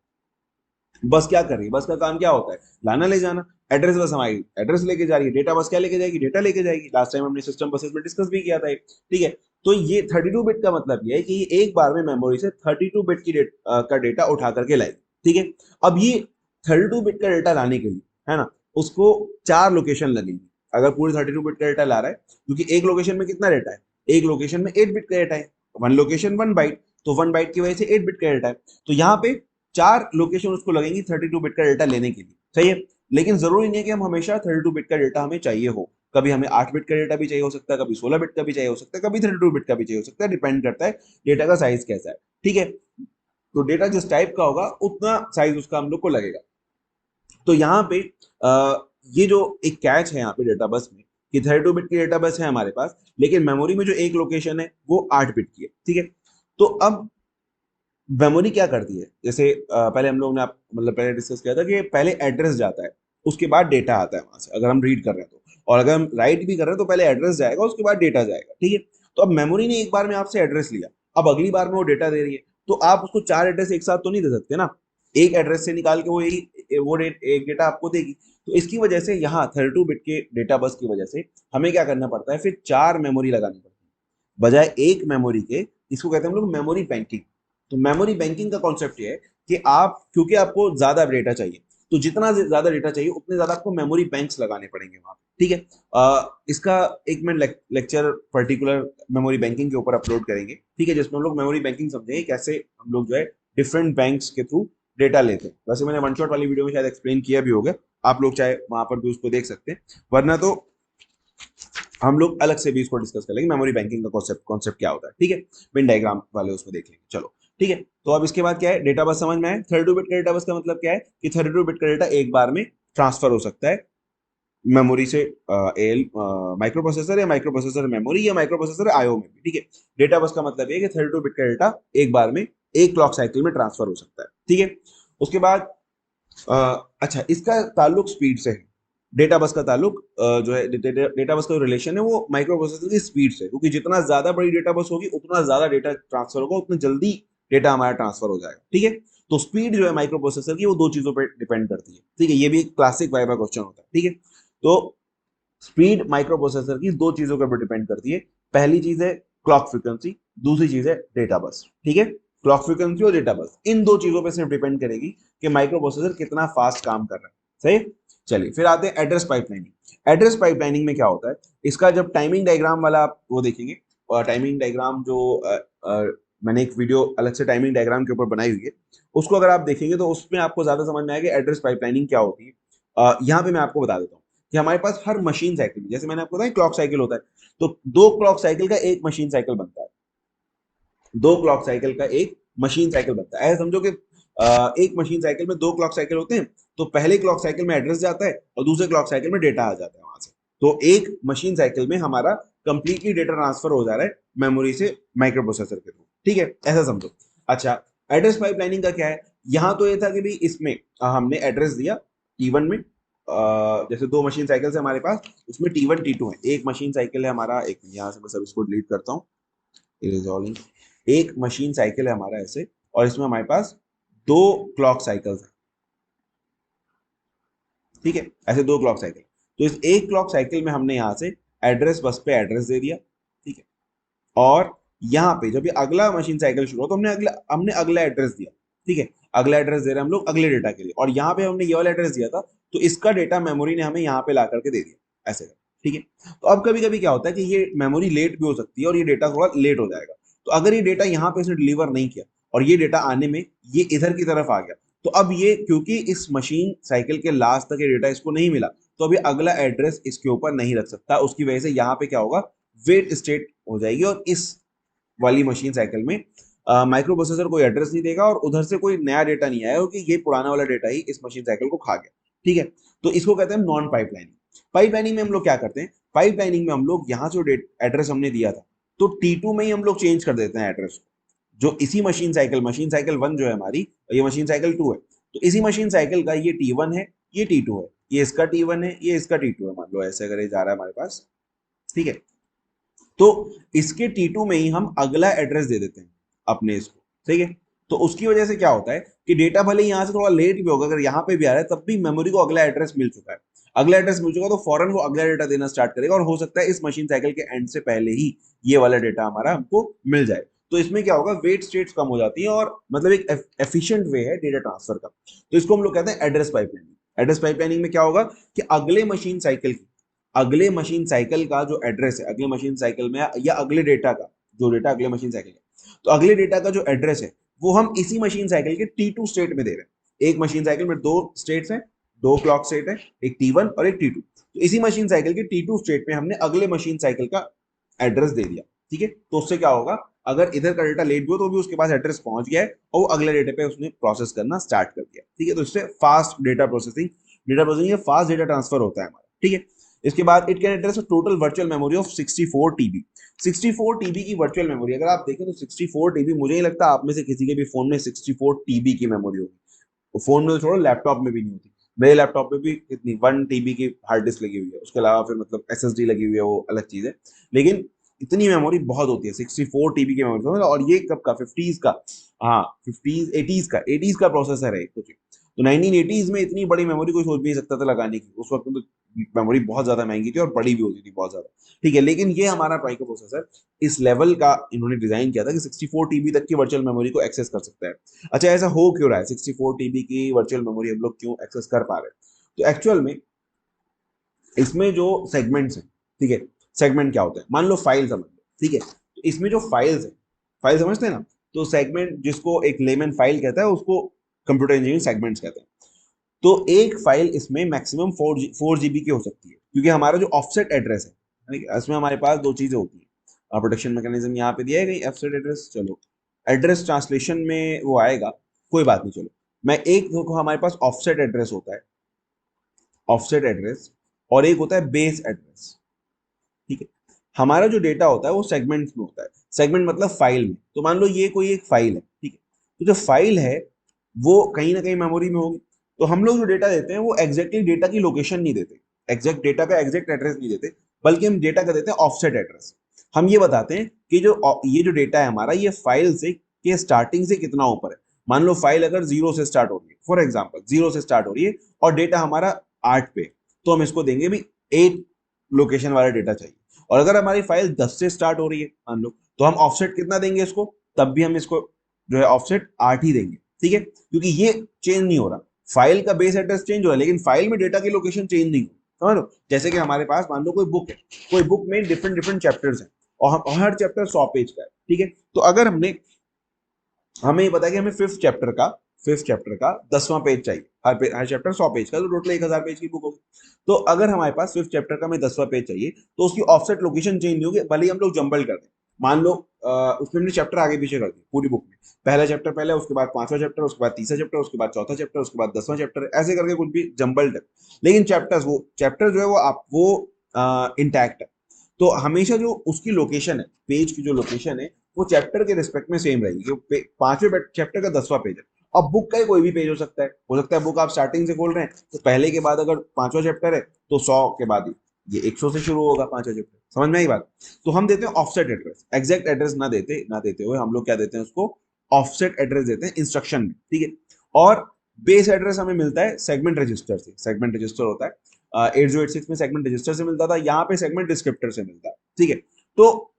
बस क्या कर रही है, बस का काम क्या होता है, लाना ले जाना। एड्रेस बस हमारी एड्रेस लेके जा रही है, डेटा बस क्या लेके जाएगी, डेटा लेके जाएगी। लास्ट टाइम हमने सिस्टम बसेस में डिस्कस भी किया था। ठीक है, तो ये 32 बिट का मतलब ये है कि ये एक बार में मेमोरी से 32 बिट की का डेटा उठा करके लाएगी। ठीक है, अब ये 32 बिट का डेटा लाने के लिए, है ना, उसको 4 लोकेशन लगेंगी। अगर पूरी 32 बिट का डेटा ला रहा है, क्योंकि एक लोकेशन में कितना डेटा है, एक लोकेशन में 8 बिट का डेटा है, 1 लोकेशन 1 बाइट, तो 1 बाइट की वजह से 8 बिट का डेटा है। तो यहाँ पे 4 लोकेशन उसको लगेंगी 32 बिट का डेटा लेने के लिए। सही है, लेकिन जरूरी नहीं है कि हम हमेशा 32 बिट का डेटा हमें चाहिए हो। कभी हमें 8 बिट का डेटा भी चाहिए हो सकता है, कभी 16 बिट का भी चाहिए हो सकता है, कभी 32 बिट का भी चाहिए हो सकता है, डिपेंड करता है डेटा का साइज कैसा है। ठीक है, तो डेटा जिस टाइप का होगा उतना साइज उसका हम लोग को लगेगा। तो यहाँ पे ये जो एक कैच है यहाँ पे डेटा बस में, कि 32 बिट की डेटा बस है हमारे पास, लेकिन मेमोरी में जो एक लोकेशन है वो 8 बिट की है, ठीक है। तो अब मेमोरी क्या करती है, जैसे पहले हम लोग ने मतलब पहले डिस्कस किया था कि पहले एड्रेस जाता है, उसके बाद डेटा आता है वहां से, अगर हम रीड कर रहे हैं तो, और अगर हम राइट भी कर रहे हैं तो पहले एड्रेस जाएगा, उसके बाद डेटा जाएगा, ठीक है। तो अब मेमोरी ने एक बार में आपसे एड्रेस लिया, अब अगली बार में वो डेटा दे रही है, तो आप उसको 4 एड्रेस एक साथ तो नहीं दे सकते ना, एक एड्रेस से निकाल के वो यही एक डेटा आपको देगी। तो इसकी वजह से यहाँ 32 बिट के डेटा बस की वजह से हमें क्या करना पड़ता है, फिर 4 मेमोरी लगानी पड़ती है बजाय एक मेमोरी के। इसको कहते हैं हम लोग मेमोरी बैंकिंग। तो मेमोरी बैंकिंग का कॉन्सेप्ट ये है कि आप, क्योंकि आपको ज्यादा डेटा चाहिए, तो जितना ज्यादा डेटा चाहिए उतने ज्यादा आपको मेमोरी बैंक्स लगाने पड़ेंगे वहां पे, ठीक है। इसका एक minute lecture particular memory banking के ऊपर अपलोड करेंगे, ठीक है, जिसमें हम लोग मेमोरी बैंकिंग समझेंगे, कैसे हम लोग जो है डिफरेंट बैंक्स के थ्रू डेटा लेते हैं। वैसे मैंने वन शॉट वाली वीडियो में शायद एक्सप्लेन किया भी होगा, आप लोग चाहे वहां पर भी उसको देख सकते हैं, वरना तो हम लोग अलग से भी इसको डिस्कस कर लेंगे, मेमोरी बैंकिंग का कॉन्सेप्ट क्या होता है, ठीक है। पिन डायग्राम वाले उसमें देख लेंगे, चलो ठीक है। तो अब इसके बाद क्या है, डेटा बस समझ में आए। 32 बिट का डेटा बस का मतलब क्या है कि 32 बिट का डेटा एक बार में ट्रांसफर हो सकता है मेमोरी से एल माइक्रो प्रोसेसर, या माइक्रो प्रोसेसर मेमोरी, या माइक्रो प्रोसेसर आईओ में भी, ठीक है। डेटा बस का मतलब ये है कि 32 बिट का डेटा एक बार में एक क्लॉक साइकिल में ट्रांसफर हो सकता है, ठीक है। उसके बाद अच्छा, इसका ताल्लुक स्पीड से है। डेटा बस का ताल्लुक जो है डेटा बस का जो रिलेशन है वो माइक्रो प्रोसेसर की स्पीड से, क्योंकि जितना ज्यादा बड़ी डेटा बस होगी उतना ज्यादा डेटा ट्रांसफर होगा, उतना जल्दी डेटा हमारा ट्रांसफर हो जाएगा, ठीक है। तो स्पीड जो है माइक्रो प्रोसेसर की वो दो चीजों पर डिपेंड करती है, ठीक है। ये भी एक क्लासिक वाइवा क्वेश्चन होता है, ठीक है। तो स्पीड माइक्रो प्रोसेसर की दो चीजों के ऊपर डिपेंड करती है। पहली चीज है क्लॉक फ्रीक्वेंसी, दूसरी चीज है डेटा बस, ठीक है। क्लॉक फ्रीक्वेंसी और डेटा बस, इन दो चीजों पे सिर्फ डिपेंड करेगी कि माइक्रो प्रोसेसर कितना फास्ट काम कर रहा है, सही। चलिए फिर आते हैं एड्रेस पाइपलाइनिंग। एड्रेस पाइपलाइनिंग में क्या होता है, इसका जब टाइमिंग डायग्राम वाला आप वो देखेंगे, और टाइमिंग डायग्राम जो मैंने एक वीडियो अलग से टाइमिंग डायग्राम के ऊपर बनाई हुई है, उसको अगर आप देखेंगे तो उसमें आपको ज्यादा समझ में आएगा एड्रेस पाइपलाइनिंग क्या होती है। यहाँ पे मैं आपको बता देता हूँ कि हमारे पास हर मशीन साइकिल में, जैसे मैंने आपको बताया क्लॉक साइकिल होता है, तो दो क्लॉक साइकिल का एक मशीन साइकिल बनता है, दो क्लॉक साइकिल का एक मशीन साइकिल बनता है। ऐसा समझो कि एक मशीन साइकिल में दो क्लॉक साइकिल होते हैं, तो पहले क्लॉक साइकिल में एड्रेस जाता है और दूसरे क्लॉक साइकिल में डेटा आ जाता है वहां से। तो एक मशीन साइकिल में हमारा कंप्लीटली डेटा ट्रांसफर हो जा रहा है मेमोरी से माइक्रो प्रोसेसर के थ्रू, ठीक है, ऐसा समझो। अच्छा, एड्रेस पाइपलाइनिंग का क्या है, यहाँ तो ये था कि भाई इसमें हमने एड्रेस दिया T1 में, जैसे दो मशीन साइकिल है हमारे पास, उसमें T1 T2 है, एक मशीन साइकिल है हमारा, एक यहाँ से मैं सब इसको डिलीट करता हूँ, एक मशीन साइकिल है हमारा ऐसे, और इसमें हमारे पास दो क्लॉक साइकिल्स हैं, ठीक है, ऐसे दो क्लॉक साइकिल। तो इस एक क्लॉक साइकिल में हमने यहाँ से एड्रेस बस पे एड्रेस दे दिया, ठीक है। और यहाँ पे जब ये अगला मशीन साइकिल शुरू हो तो हमने अगला एड्रेस दिया, ठीक है। अगला एड्रेस दे रहे हैं हम लोग अगले डेटा के लिए, और यहाँ पे हमने ये वाला एड्रेस दिया था, तो इसका डेटा मेमोरी ने हमें यहाँ पे ला करके दे दिया, ऐसे, ठीक है। तो अब कभी कभी क्या होता है कि ये मेमोरी लेट भी हो सकती है और ये डेटा थोड़ा लेट हो जाएगा। तो अगर ये डेटा यहाँ पे इसने डिलीवर नहीं किया और ये डेटा आने में ये इधर की तरफ आ गया, तो अब ये क्योंकि इस मशीन साइकिल के लास्ट तक ये डेटा इसको नहीं मिला, तो अभी अगला एड्रेस इसके ऊपर नहीं रख सकता, उसकी वजह से यहाँ पे क्या होगा, वेट स्टेट हो जाएगी, और इस वाली मशीन साइकिल में माइक्रो प्रोसेसर कोई एड्रेस नहीं देगा और उधर से कोई नया डेटा नहीं आएगा, क्योंकि ये पुराना वाला डेटा ही इस मशीन साइकिल को खा गया, ठीक है। तो इसको कहते हैं नॉन पाइपलाइनिंग। पाइपलाइनिंग में हम लोग क्या करते हैं, पाइपलाइनिंग में हम लोग यहाँ जो एड्रेस हमने दिया था, तो T2 में ही हम लोग चेंज कर देते हैं एड्रेस, जो इसी मशीन साइकिल 1 जो है हमारी, ये मशीन साइकिल 2 है, तो इसी मशीन साइकिल का ये T1 है, ये T2 है, ये इसका T1 है, ये इसका T2 है, मान लो ऐसे अगर ये जा रहा है हमारे पास, ठीक है। तो इसके T2 में ही हम अगला एड्रेस दे देते हैं अपने इसको, ठीक है। तो उसकी वजह से क्या होता है कि डेटा भले यहाँ से थोड़ा लेट भी होगा, अगर यहाँ पे भी आ रहा है तब भी मेमोरी को अगला एड्रेस मिल चुका है, अगला एड्रेस मिल चुका है, तो फौरन वो अगला डेटा देना स्टार्ट करेगा, और हो सकता है इस मशीन साइकिल के एंड से पहले ही ये वाला डेटा हमारा हमको मिल जाए। तो इसमें क्या होगा, वेट स्टेट्स कम हो जाती है, और मतलब एक एफिशिएंट वे है डेटा ट्रांसफर का। तो इसको हम लोग कहते हैं एड्रेस पाइपलाइनिंग। एड्रेस पाइपलाइनिंग में क्या होगा कि अगले मशीन साइकिल का जो एड्रेस है, अगले मशीन साइकिल में या अगले डेटा का जो डेटा अगले मशीन साइकिल है, तो अगले डेटा का जो एड्रेस है वो हम इसी मशीन साइकिल के T2 स्टेट में दे रहे हैं। एक मशीन साइकिल में दो स्टेट्स हैं, दो क्लॉक स्टेट है, एक T1 और एक T2, तो इसी मशीन साइकिल के T2 स्टेट में हमने अगले मशीन साइकिल का एड्रेस दे दिया, ठीक है। तो उससे क्या होगा, अगर इधर का डेटा लेट भी हो तो भी उसके पास एड्रेस पहुंच गया है और वो अगले डेटा पे उसने प्रोसेस करना स्टार्ट कर दिया, ठीक है। तो इससे fast data processing fast data transfer होता है हमारा, ठीक है। इसके बाद it can address a total virtual memory of 64 TB. 64 TB की वर्चुअल मेमोरी, अगर आप देखें तो 64 टीबी, मुझे नहीं लगता आप में से किसी के भी फोन में 64 टीबी की मेमोरी होगी। फोन में तो छोड़ो, लैपटॉप में भी नहीं होती। मेरे लैपटॉप में भी कितनी 1 टीबी की हार्ड डिस्क लगी हुई है, उसके अलावा फिर मतलब एसएसडी लगी हुई है, वो अलग चीज है। लेकिन इतनी मेमोरी बहुत होती है, 64 टीबी की मेमोरी। और ये कब का, 50s का, हाँ 50s 80s का प्रोसेसर है कुछ। तो 1980s में इतनी बड़ी मेमोरी कोई सोच भी नहीं सकता था लगाने की। उस वक्त तो मेमोरी बहुत ज्यादा महंगी थी और बड़ी भी होती थी बहुत ज्यादा। ठीक है, लेकिन ये हमारा माइक्रो प्रोसेसर इस लेवल का इन्होंने डिजाइन किया था कि 64 टीबी तक की वर्चुअल मेमोरी को एक्सेस कर सकता है। अच्छा, ऐसा हो क्यों रहा है, 64 टीबी की वर्चुअल मेमोरी हम लोग क्यों एक्सेस कर पा रहे हैं? तो एक्चुअल में इसमें जो सेगमेंट्स हैं, ठीक है, सेगमेंट क्या होता है, मान लो फाइल समझ लो, ठीक है, तो इसमें जो फाइल्स है, फाइल समझते हैं ना, तो सेगमेंट जिसको एक लेमन फाइल कहता है, उसको कंप्यूटर इंजीनियरिंग सेगमेंट्स कहते हैं। तो एक फाइल इसमें मैक्सिमम 4 जीबी की हो सकती है, क्योंकि हमारा जो ऑफसेट एड्रेस है, यानी कि इसमें हमारे पास दो चीजें होती है। प्रोटेक्शन मैकेनिज्म यहाँ पे दिया है कहीं, ऑफसेट एड्रेस, चलो एड्रेस ट्रांसलेशन में वो आएगा, कोई बात नहीं। चलो मैं एक, देखो हमारे पास ऑफसेट एड्रेस होता है, ऑफसेट एड्रेस, और एक होता है बेस एड्रेस। ठीक है, हमारा जो डेटा होता है वो सेगमेंट्स में होता है। सेगमेंट मतलब फाइल में। तो मान लो ये कोई एक फाइल है, ठीक है, तो जो फाइल है वो कहीं ना कहीं मेमोरी में होगी। तो हम लोग जो डेटा देते हैं वो एग्जैक्टली डेटा की लोकेशन नहीं देते, एग्जैक्ट डेटा का एग्जैक्ट एड्रेस नहीं देते, बल्कि हम डेटा का देते हैं ऑफसेट एड्रेस। हम ये बताते हैं कि जो ये जो डेटा है हमारा, ये फाइल से के स्टार्टिंग से कितना ऊपर है। मान लो फाइल अगर 0 से स्टार्ट हो रही है, फॉर एग्जाम्पल 0 से स्टार्ट हो रही है और डेटा हमारा 8 पे, तो हम इसको देंगे भी 8 लोकेशन वाला डेटा चाहिए। और अगर हमारी फाइल 10 से स्टार्ट हो रही है मान लो, तो हम ऑफसेट कितना देंगे इसको, तब भी हम इसको जो है ऑफसेट 8 ही देंगे। ठीक है, क्योंकि ये चेंज नहीं हो रहा, फाइल का बेस एड्रेस चेंज हो रहा है लेकिन फाइल में डेटा की लोकेशन चेंज नहीं हो। समझ लो, जैसे कि हमारे पास मान लो कोई बुक है, कोई बुक में डिफरेंट डिफरेंट चैप्टर्स हैं, और हर चैप्टर 100 पेज का है। ठीक है, तो अगर हमें ये पता है कि हमें फिफ्थ चैप्टर का 10वां पेज चाहिए, हर चैप्टर 100 पेज का, तो टोटल 1000 पेज की बुक होगी। तो अगर हमारे पास फिफ्थ चैप्टर का हमें 10वां पेज चाहिए, तो उसकी ऑफसेट लोकेशन चेंज नहीं होगी, भले ही हम लोग जंबल कर दें। मान लो उसमें हमने चैप्टर आगे पीछे कर दिए पूरी बुक में, पहला चैप्टर पहले, उसके बाद 5वां चैप्टर, उसके बाद तीसरा चैप्टर, उसके बाद चौथा चैप्टर, उसके बाद 10वां चैप्टर, ऐसे करके कुछ भी जंबल्ड है। लेकिन चैप्टर जो है वो इंटैक्ट है। तो हमेशा जो उसकी लोकेशन है, पेज की जो लोकेशन है, वो चैप्टर के रिस्पेक्ट में सेम रहेगी, कि 5वें चैप्टर का 10वां पेज है। अब बुक का कोई भी पेज हो सकता है, बुक आप स्टार्टिंग से खोल रहे हैं, तो पहले के बाद अगर 5वां चैप्टर है तो 100 के बाद ही ये 100 से शुरू होगा 5वां चैप्टर। समझ में आई बात? तो हम देते हैं ऑफसेट एड्रेस, एग्जैक्ट एड्रेस ना देते हुए हम लोग क्या देते हैं उसको, ऑफसेट एड्रेस देते हैं इंस्ट्रक्शन में। ठीक है, और बेस एड्रेस हमें मिलता है सेगमेंट रजिस्टर से। सेगमेंट रजिस्टर होता है 8086 में सेगमेंट रजिस्टर से मिलता था, यहाँ पे सेगमेंट डिस्क्रिप्टर से मिलता है। ठीक है, तो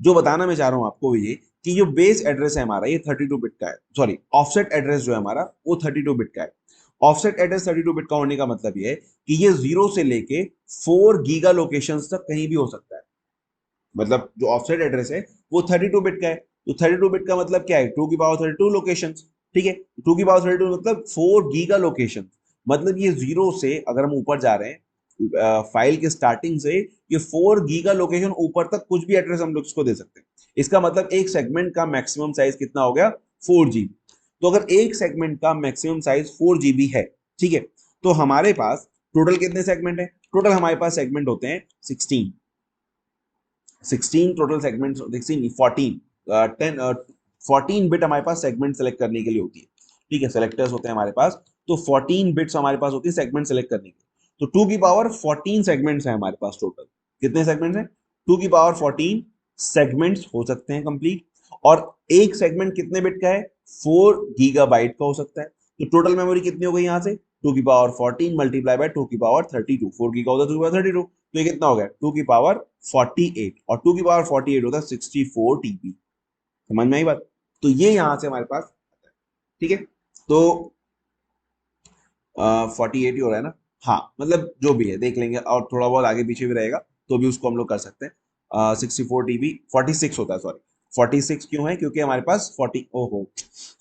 जो बताना मैं चाह रहा हूं आपको ये, कि जो बेस एड्रेस है हमारा ये 32 बिट का है, सॉरी ऑफसेट एड्रेस जो है हमारा वो 32 बिट का है। ऑफसेट एड्रेस 32 बिट का होने का मतलब ये है कि ये 0 से लेके 4 गीगा लोकेशन तक कहीं भी हो सकता है। मतलब जो ऑफसेट एड्रेस है वो 32 बिट का है, तो 32 बिट का मतलब क्या है, 2 की पावर 32 लोकेशन। ठीक है, 2 की पावर 32 मतलब 4 गीगा लोकेशन। मतलब ये 0 से अगर हम ऊपर जा रहे हैं फाइल के स्टार्टिंग से, ये 4 गीगा लोकेशन ऊपर तक कुछ भी एड्रेस हम लोग इसको दे सकते हैं। इसका मतलब एक सेगमेंट का मैक्सिमम साइज कितना हो गया, 4 GB। तो अगर एक सेगमेंट का मैक्सिमम साइज 4 GB है, ठीक है, तो हमारे पास टोटल कितने सेगमेंट है, टोटल हमारे पास सेगमेंट होते हैं 16। 16 टोटल सेगमेंट, 16 14 10 14 बिट हमारे पास सेगमेंट सेलेक्ट करने के लिए होती है। ठीक है, सेलेक्टर्स होते हैं हमारे पास, तो 14 बिट्स हमारे पास होती है सेगमेंट सेलेक्ट करने की। तो 2 की पावर 14 सेगमेंट्स हैं हमारे पास टोटल। कितने सेगमेंट्स हैं, 2 की पावर 14 सेगमेंट्स हो सकते हैं कंप्लीट। और एक सेगमेंट कितने बिट का है, 4 GB का हो सकता है। तो टोटल मेमोरी कितनी हो गई यहाँ से, 2 की पावर 14 मल्टीप्लाई बाय 2 की पावर 32, 4 GB होता है 2 की पावर 32, तो ये कितना हो गया, 2 की पावर 48, और 2 की पावर 48 होता है 64 TB। समझ में आई बात? तो ये यहां से हमारे पास, ठीक है, तो 48 ही हो रहा है ना, हाँ मतलब जो भी है देख लेंगे, और थोड़ा बहुत आगे पीछे भी रहेगा तो भी उसको हम लोग कर सकते हैं। 64 TB 46 होता है, सॉरी 46 क्यों है, क्योंकि हमारे पास 40, ओहो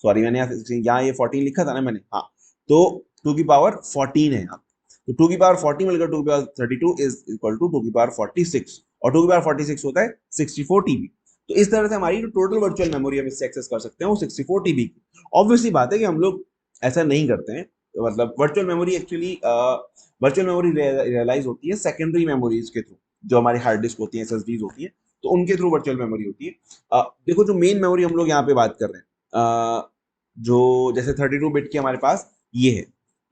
सॉरी, मैंने यहाँ ये 14 लिखा था ना मैंने, हाँ, तो 2 की पावर 14 है यहाँ। तो 2 की पावर 14 मिलकर 2 की पावर 32 इज इक्वल टू 2 की पावर 46, और 2 की पावर 46 होता है 64 TB। तो इस तरह से हमारी जो टोटल वर्चुअल मेमोरी हम इससे एक्सेस कर सकते हैं वो 64 TB की। ऑब्वियसली बात है कि हम लोग ऐसा नहीं करते हैं, मतलब virtual memory actually virtual memory realize होती है सेकेंडरी मेमोरीज के थ्रू, जो हमारी हार्ड डिस्क होती है, एसएसडीज होती है, तो उनके थ्रू वर्चुअल मेमोरी होती है। देखो जो मेन मेमोरी हम लोग यहाँ पे बात कर रहे हैं, जो जैसे 32 बिट की हमारे पास ये है,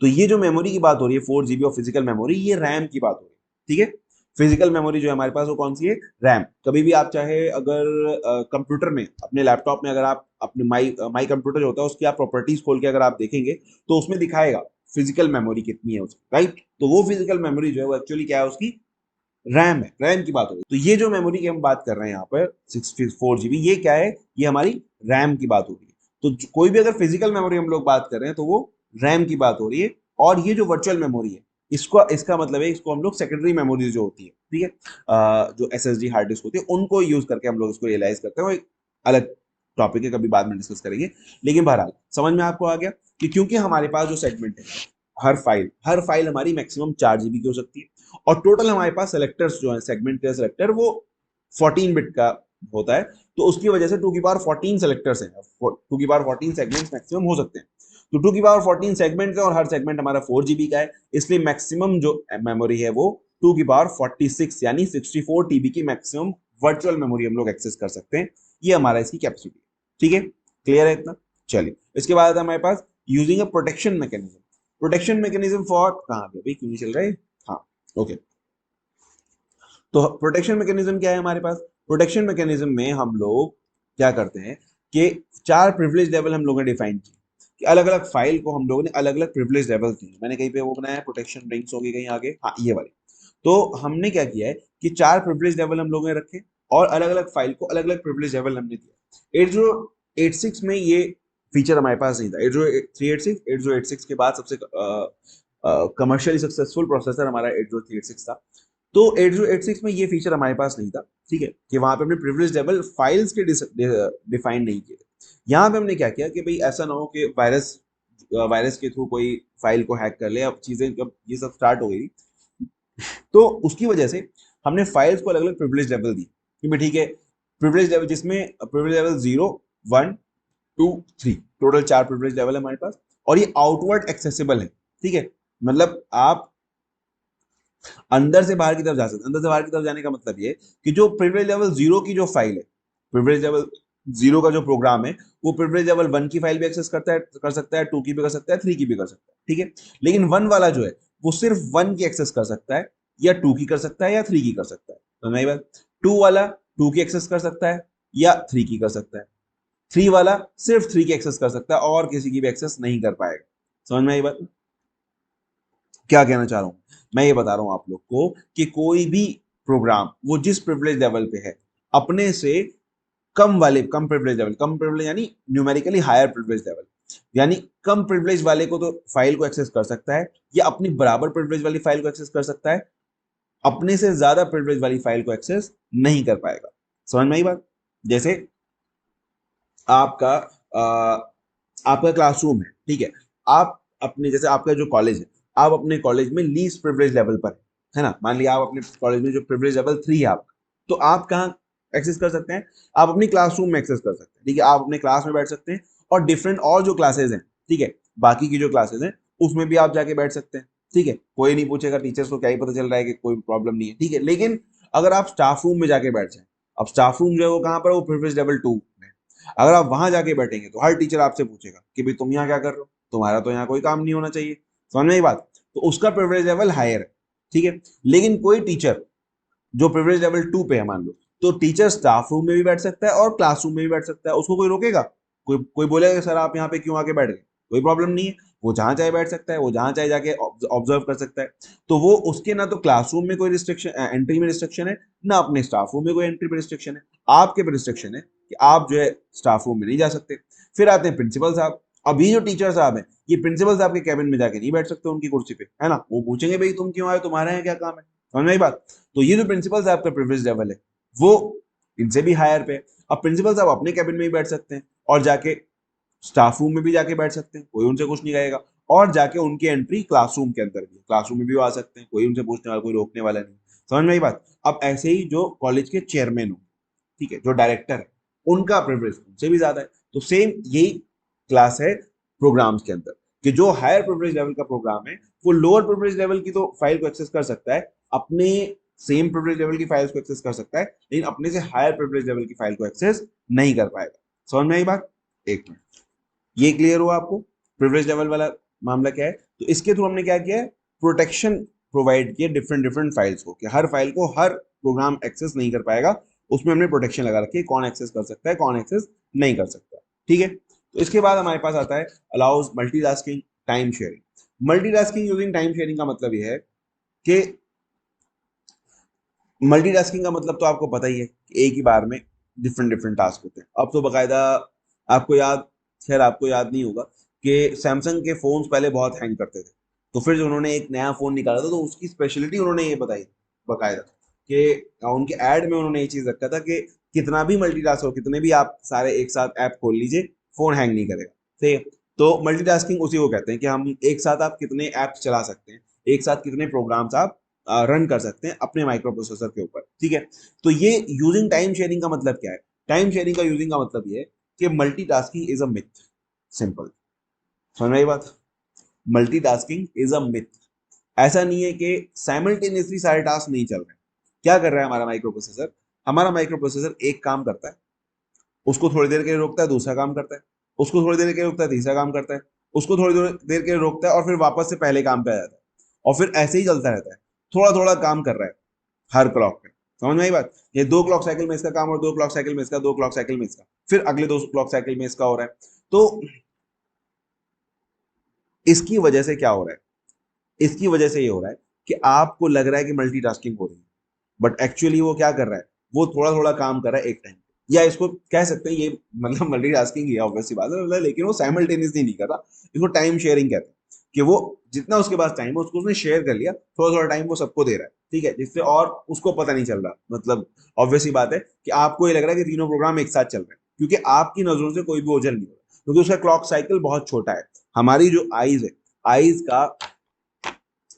तो ये जो मेमोरी की बात हो रही है 4 GB ऑफ फिजिकल मेमोरी, ये रैम की बात हो रही है, ठीक है। फिजिकल मेमोरी जो है हमारे पास वो कौन सी है, रैम। कभी भी आप चाहे अगर कंप्यूटर में, अपने लैपटॉप में, अगर आप अपने माई माई कंप्यूटर जो होता है उसकी आप प्रॉपर्टीज खोल के अगर आप देखेंगे तो उसमें दिखाएगा फिजिकल मेमोरी कितनी है उसकी, राइट। तो वो फिजिकल मेमोरी जो है वो एक्चुअली क्या है, उसकी रैम है, रैम की बात हो रही है। तो ये जो मेमोरी की हम बात कर रहे हैं यहाँ पर 64 GB, ये क्या है, ये हमारी रैम की बात हो रही है। तो कोई भी अगर फिजिकल मेमोरी हम लोग बात कर रहे हैं तो वो रैम की बात हो रही है। और ये जो वर्चुअल मेमोरी है, इसको, इसका मतलब है इसको हम लोग सेकेंडरी मेमोरीज जो होती है, ठीक है, जो एसएसडी हार्ड डिस्क होती है, उनको यूज करके हम लोग इसको रियलाइज करते हैं। वो एक अलग टॉपिक है, कभी बाद में डिस्कस करेंगे। लेकिन बहरहाल समझ में आपको आ गया कि क्योंकि हमारे पास जो सेगमेंट है, हर फाइल हमारी मैक्सिमम 4 GB की हो सकती है, और टोटल हमारे पास सेलेक्टर्स जो है, सेगमेंट के सेलेक्टर, वो 14 बिट का होता है। तो उसकी वजह से 2 की पावर 14 सेलेक्टर्स हैं, 2 की पावर 14 सेगमेंट्स मैक्सिमम हो सकते हैं। तो 2 की पावर 14 सेगमेंट है और हर सेगमेंट हमारा 4 GB का है, इसलिए मैक्सिमम जो मेमोरी है वो 2 की पावर 46 यानी 64 TB की मैक्सिमम वर्चुअल मेमोरी हम लोग एक्सेस कर सकते हैं। ये हमारा इसकी कैपेसिटी, ठीक है, क्लियर है इतना। चलिए, इसके बाद हमारे पास using a protection mechanism. Protection mechanism for, कहाँ पे भाई, क्यों नहीं चल रहा है, हाँ, ओके। तो प्रोटेक्शन मैकेनिज्म क्या है हमारे पास, प्रोटेक्शन मैकेनिज्म में हम लोग क्या करते हैं कि 4 प्रिविलेज लेवल हम लोगों ने डिफाइन किए, कि अलग अलग फाइल को हम लोगों ने अलग अलग प्रिविलेज लेवल दिए। मैंने कहीं पे वो बनाया प्रोटेक्शन रिंग्स होगी, कहीं आगे, हाँ ये वाली। तो हमने क्या किया है कि 4 प्रिविलेज लेवल हम लोगों ने रखे, और अलग अलग फाइल को अलग अलग प्रिविलेज लेवल हमने दिया। 8086 में ये फीचर हमारे पास नहीं था। 8086 के बाद सबसे कमर्शियली सक्सेसफुल प्रोसेसर हमारा 8086 था। तो 8086 में ये फीचर हमारे पास नहीं था, ठीक है, कि वहां पे हमने प्रिविलेज लेवल फाइल्स के डिफाइन नहीं किए थे। यहाँ पे हमने क्या किया कि भाई ऐसा ना हो कि वायरस के थ्रू कोई फाइल को हैक कर ले। अब चीजें जब ये सब स्टार्ट हो गई, तो उसकी वजह से हमने फाइल्स को अलग अलग प्रिविलेज लेवल दी कि भाई ठीक है, प्रिविलेज लेवल जिसमें privilege level 0, 1, 2, 3, total 4 privilege level है हमारे पास, और ये आउटवर्ड एक्सेसिबल है, ठीक है। मतलब आप अंदर से बाहर की तरफ जा सकते हैं। अंदर से बाहर की तरफ जाने का मतलब ये कि जो प्रिविलेज लेवल 0 की जो फाइल है, प्रिविलेज लेवल 0 का जो प्रोग्राम है, वो प्रिविलेज लेवल 1 की फाइल भी एक्सेस कर सकता है, 2 की भी कर सकता है, 3 की भी कर सकता है, ठीक है। लेकिन 1 वाला जो है वो सिर्फ 1 की एक्सेस कर सकता है, या 2 की कर सकता है, या 3 की कर सकता है। तो नहीं बात, 2 वाला 2 की एक्सेस कर सकता है या 3 की कर सकता है, 3 वाला सिर्फ 3 की एक्सेस कर सकता है और किसी की भी एक्सेस नहीं कर पाएगा। समझ में आई बात। क्या कहना चाह रहा हूं, मैं ये बता रहा हूं आप लोग को कि कोई भी प्रोग्राम वो जिस प्रिविलेज लेवल पे है, अपने से कम प्रिविलेज लेवल, कम प्रिविलेज यानी न्यूमेरिकली हायर प्रिविलेज लेवल, यानी कम प्रिविलेज वाले को तो फाइल को एक्सेस कर सकता है, या अपनी बराबर प्रिविलेज वाली फाइल को एक्सेस कर सकता है, अपने से ज्यादा प्रिविलेज वाली फाइल को एक्सेस नहीं कर पाएगा। समझ में आई बात। जैसे आपका आपका क्लासरूम है, ठीक है, आप अपने, जैसे आपका जो कॉलेज है, आप अपने कॉलेज में लीस्ट प्रिविलेज लेवल पर है ना, मान लिया आप अपने कॉलेज में जो प्रिविलेज लेवल 3 है आपका, तो आप कहाँ एक्सेस कर सकते हैं, आप अपनी क्लासरूम में एक्सेस कर सकते हैं, ठीक है। आप अपने क्लास में बैठ सकते हैं, और डिफरेंट और जो क्लासेज हैं, ठीक है, बाकी की जो क्लासेज हैं उसमें भी आप जाके बैठ सकते हैं, ठीक है। कोई नहीं पूछेगा, टीचर्स को क्या ही पता चल रहा है कि कोई प्रॉब्लम नहीं है, ठीक है। लेकिन अगर आप स्टाफ रूम में जाके बैठ जाए, अब स्टाफ रूम जो है वो कहाँ पर है, वो प्रिविलेज लेवल 2 में। अगर आप वहां जाके बैठेंगे तो हर टीचर आपसे पूछेगा कि भाई तुम यहाँ क्या कर रहे हो, तुम्हारा तो यहाँ कोई काम नहीं होना चाहिए। समझ में ये बात। तो उसका प्रिविलेज लेवल हायर है, ठीक है। लेकिन कोई टीचर जो प्रिविलेज लेवल 2 पे है मान लो, तो टीचर स्टाफ रूम में भी बैठ सकता है और क्लासरूम में भी बैठ सकता है, उसको कोई रोकेगा, कोई कोई बोलेगा सर आप यहाँ पे क्यों आके बैठ गए, कोई प्रॉब्लम नहीं है। वो जहां चाहे बैठ सकता है, वो जहां चाहे जाके ऑब्जर्व कर सकता है। तो वो उसके ना तो क्लासरूम में कोई रिस्ट्रिक्शन, एंट्री में रिस्ट्रिक्शन है, ना अपने स्टाफ रूम में कोई एंट्री में रिस्ट्रिक्शन है। आपके पे रिस्ट्रिक्शन है कि आप जो है स्टाफ रूम में नहीं जा सकते। फिर आते हैं प्रिंसिपल साहब। अभी जो टीचर साहब हैं, ये प्रिंसिपल साहब के कैबिन में जाके नहीं बैठ सकते उनकी कुर्सी पे, है ना। वो पूछेंगे भाई तुम क्यों आए, तुम्हारे यहाँ क्या काम है। समझ में आई बात। तो ये जो प्रिंसिपल साहब का प्रिविलेज लेवल है, वो इनसे भी हायर पे है। अब प्रिंसिपल साहब अपने कैबिन में भी बैठ सकते हैं, और जाके स्टाफ रूम में भी जाके बैठ सकते हैं, कोई उनसे कुछ नहीं कहेगा। और जाके उनकी एंट्री क्लासरूम के अंदर भी, क्लासरूम में भी वो आ सकते हैं, कोई उनसे पूछने वाला, कोई रोकने वाला नहीं। समझ में आई बात। अब ऐसे ही जो कॉलेज के चेयरमैन हो, ठीक है, जो डायरेक्टर है, उनका प्रिविलेज उनसे भी ज्यादा है। तो सेम यही क्लास है प्रोग्राम्स के अंदर, कि जो हायर प्रिविलेज लेवल का प्रोग्राम है वो लोअर प्रिविलेज लेवल की तो फाइल को एक्सेस कर सकता है, अपने सेम प्रिविलेज लेवल की फाइल्स को एक्सेस कर सकता है, लेकिन अपने से हायर प्रिविलेज लेवल की फाइल को एक्सेस नहीं कर पाएगा। समझ में आई बात? एक मिनट, ये क्लियर हुआ आपको प्रिविलेज लेवल वाला मामला क्या है? तो इसके थ्रू हमने क्या किया है, प्रोटेक्शन प्रोवाइड किया डिफरेंट डिफरेंट फाइल्स को, कि हर फाइल को हर प्रोग्राम एक्सेस नहीं कर पाएगा, उसमें हमने प्रोटेक्शन लगा रखी है, कौन एक्सेस कर सकता है कौन एक्सेस नहीं कर सकता। ठीक है, तो इसके बाद हमारे पास आता है allows multitasking time sharing. Multitasking using time sharing का मतलब यह है कि मल्टीटास्किंग का मतलब तो आपको पता ही है कि एक ही बार में डिफरेंट डिफरेंट टास्क होते हैं। अब तो बकायदा आपको याद, खैर आपको याद नहीं होगा कि सैमसंग के फोन्स पहले बहुत हैंग करते थे, तो फिर जो उन्होंने एक नया फोन निकाला था तो उसकी स्पेशलिटी उन्होंने ये बताई बकायदा कि उनके ऐड में उन्होंने ये चीज रखा था कि कितना भी मल्टीटास्क हो, कितने भी आप सारे एक साथ ऐप खोल लीजिए, फोन हैंग नहीं करेगा। ठीक है, तो मल्टीटास्किंग उसी को कहते हैं कि हम एक साथ आप कितने ऐप्स चला सकते हैं, एक साथ कितने प्रोग्राम्स आप रन कर सकते हैं अपने माइक्रो प्रोसेसर के ऊपर। ठीक है, तो ये यूजिंग टाइम शेयरिंग का मतलब क्या है? टाइम शेयरिंग का यूजिंग का मतलब ये है कि multitasking is a myth. Simple, समझ में आई बात? Multitasking is a myth. ऐसा नहीं है कि साइमल्टेनियसली सारे टास्क नहीं चल रहे। क्या कर रहा है हमारा माइक्रो प्रोसेसर? हमारा माइक्रो प्रोसेसर एक काम करता है, उसको थोड़ी देर के लिए रोकता है, दूसरा काम करता है, उसको थोड़ी देर के लिए रोकता है, तीसरा काम करता है, उसको थोड़ी देर के लिए रोकता है और फिर वापस से पहले काम पे आ जाता है, और फिर ऐसे ही चलता रहता है, थोड़ा थोड़ा काम कर रहा है हर क्लॉक पे। समझ में आई बात? ये 2 क्लॉक साइकिल में इसका काम, और 2 क्लॉक साइकिल में इसका, 2 क्लॉक साइकिल में इसका, फिर अगले 2 क्लॉक साइकिल में इसका हो रहा है। तो इसकी वजह से क्या हो रहा है? इसकी वजह से ये हो रहा है कि आपको लग रहा है कि मल्टीटास्किंग हो रही है, बट एक्चुअली वो क्या कर रहा है, वो थोड़ा थोड़ा काम कर रहा है एक टाइम, या इसको कह सकते हैं ये मतलब मल्टीटास्किंग ही है ऑब्वियस सी बात है, मतलब लेकिन वो साइमल्टेनियसली नहीं कर रहा। इसको टाइम शेयरिंग कहते हैं, कि वो जितना उसके पास टाइम है उसको उसने शेयर कर लिया, थोड़ा थोड़ा टाइम वो सबको दे रहा है। ठीक है, जिससे और उसको पता नहीं चल रहा, मतलब ऑब्वियस सी बात है कि आपको ये लग रहा है कि तीनों प्रोग्राम एक साथ चल रहे हैं, क्योंकि आपकी नजरों से कोई भी ओझल नहीं हो रहा, क्योंकि उसका क्लॉक साइकिल बहुत छोटा है। हमारी जो आईज है, आईज का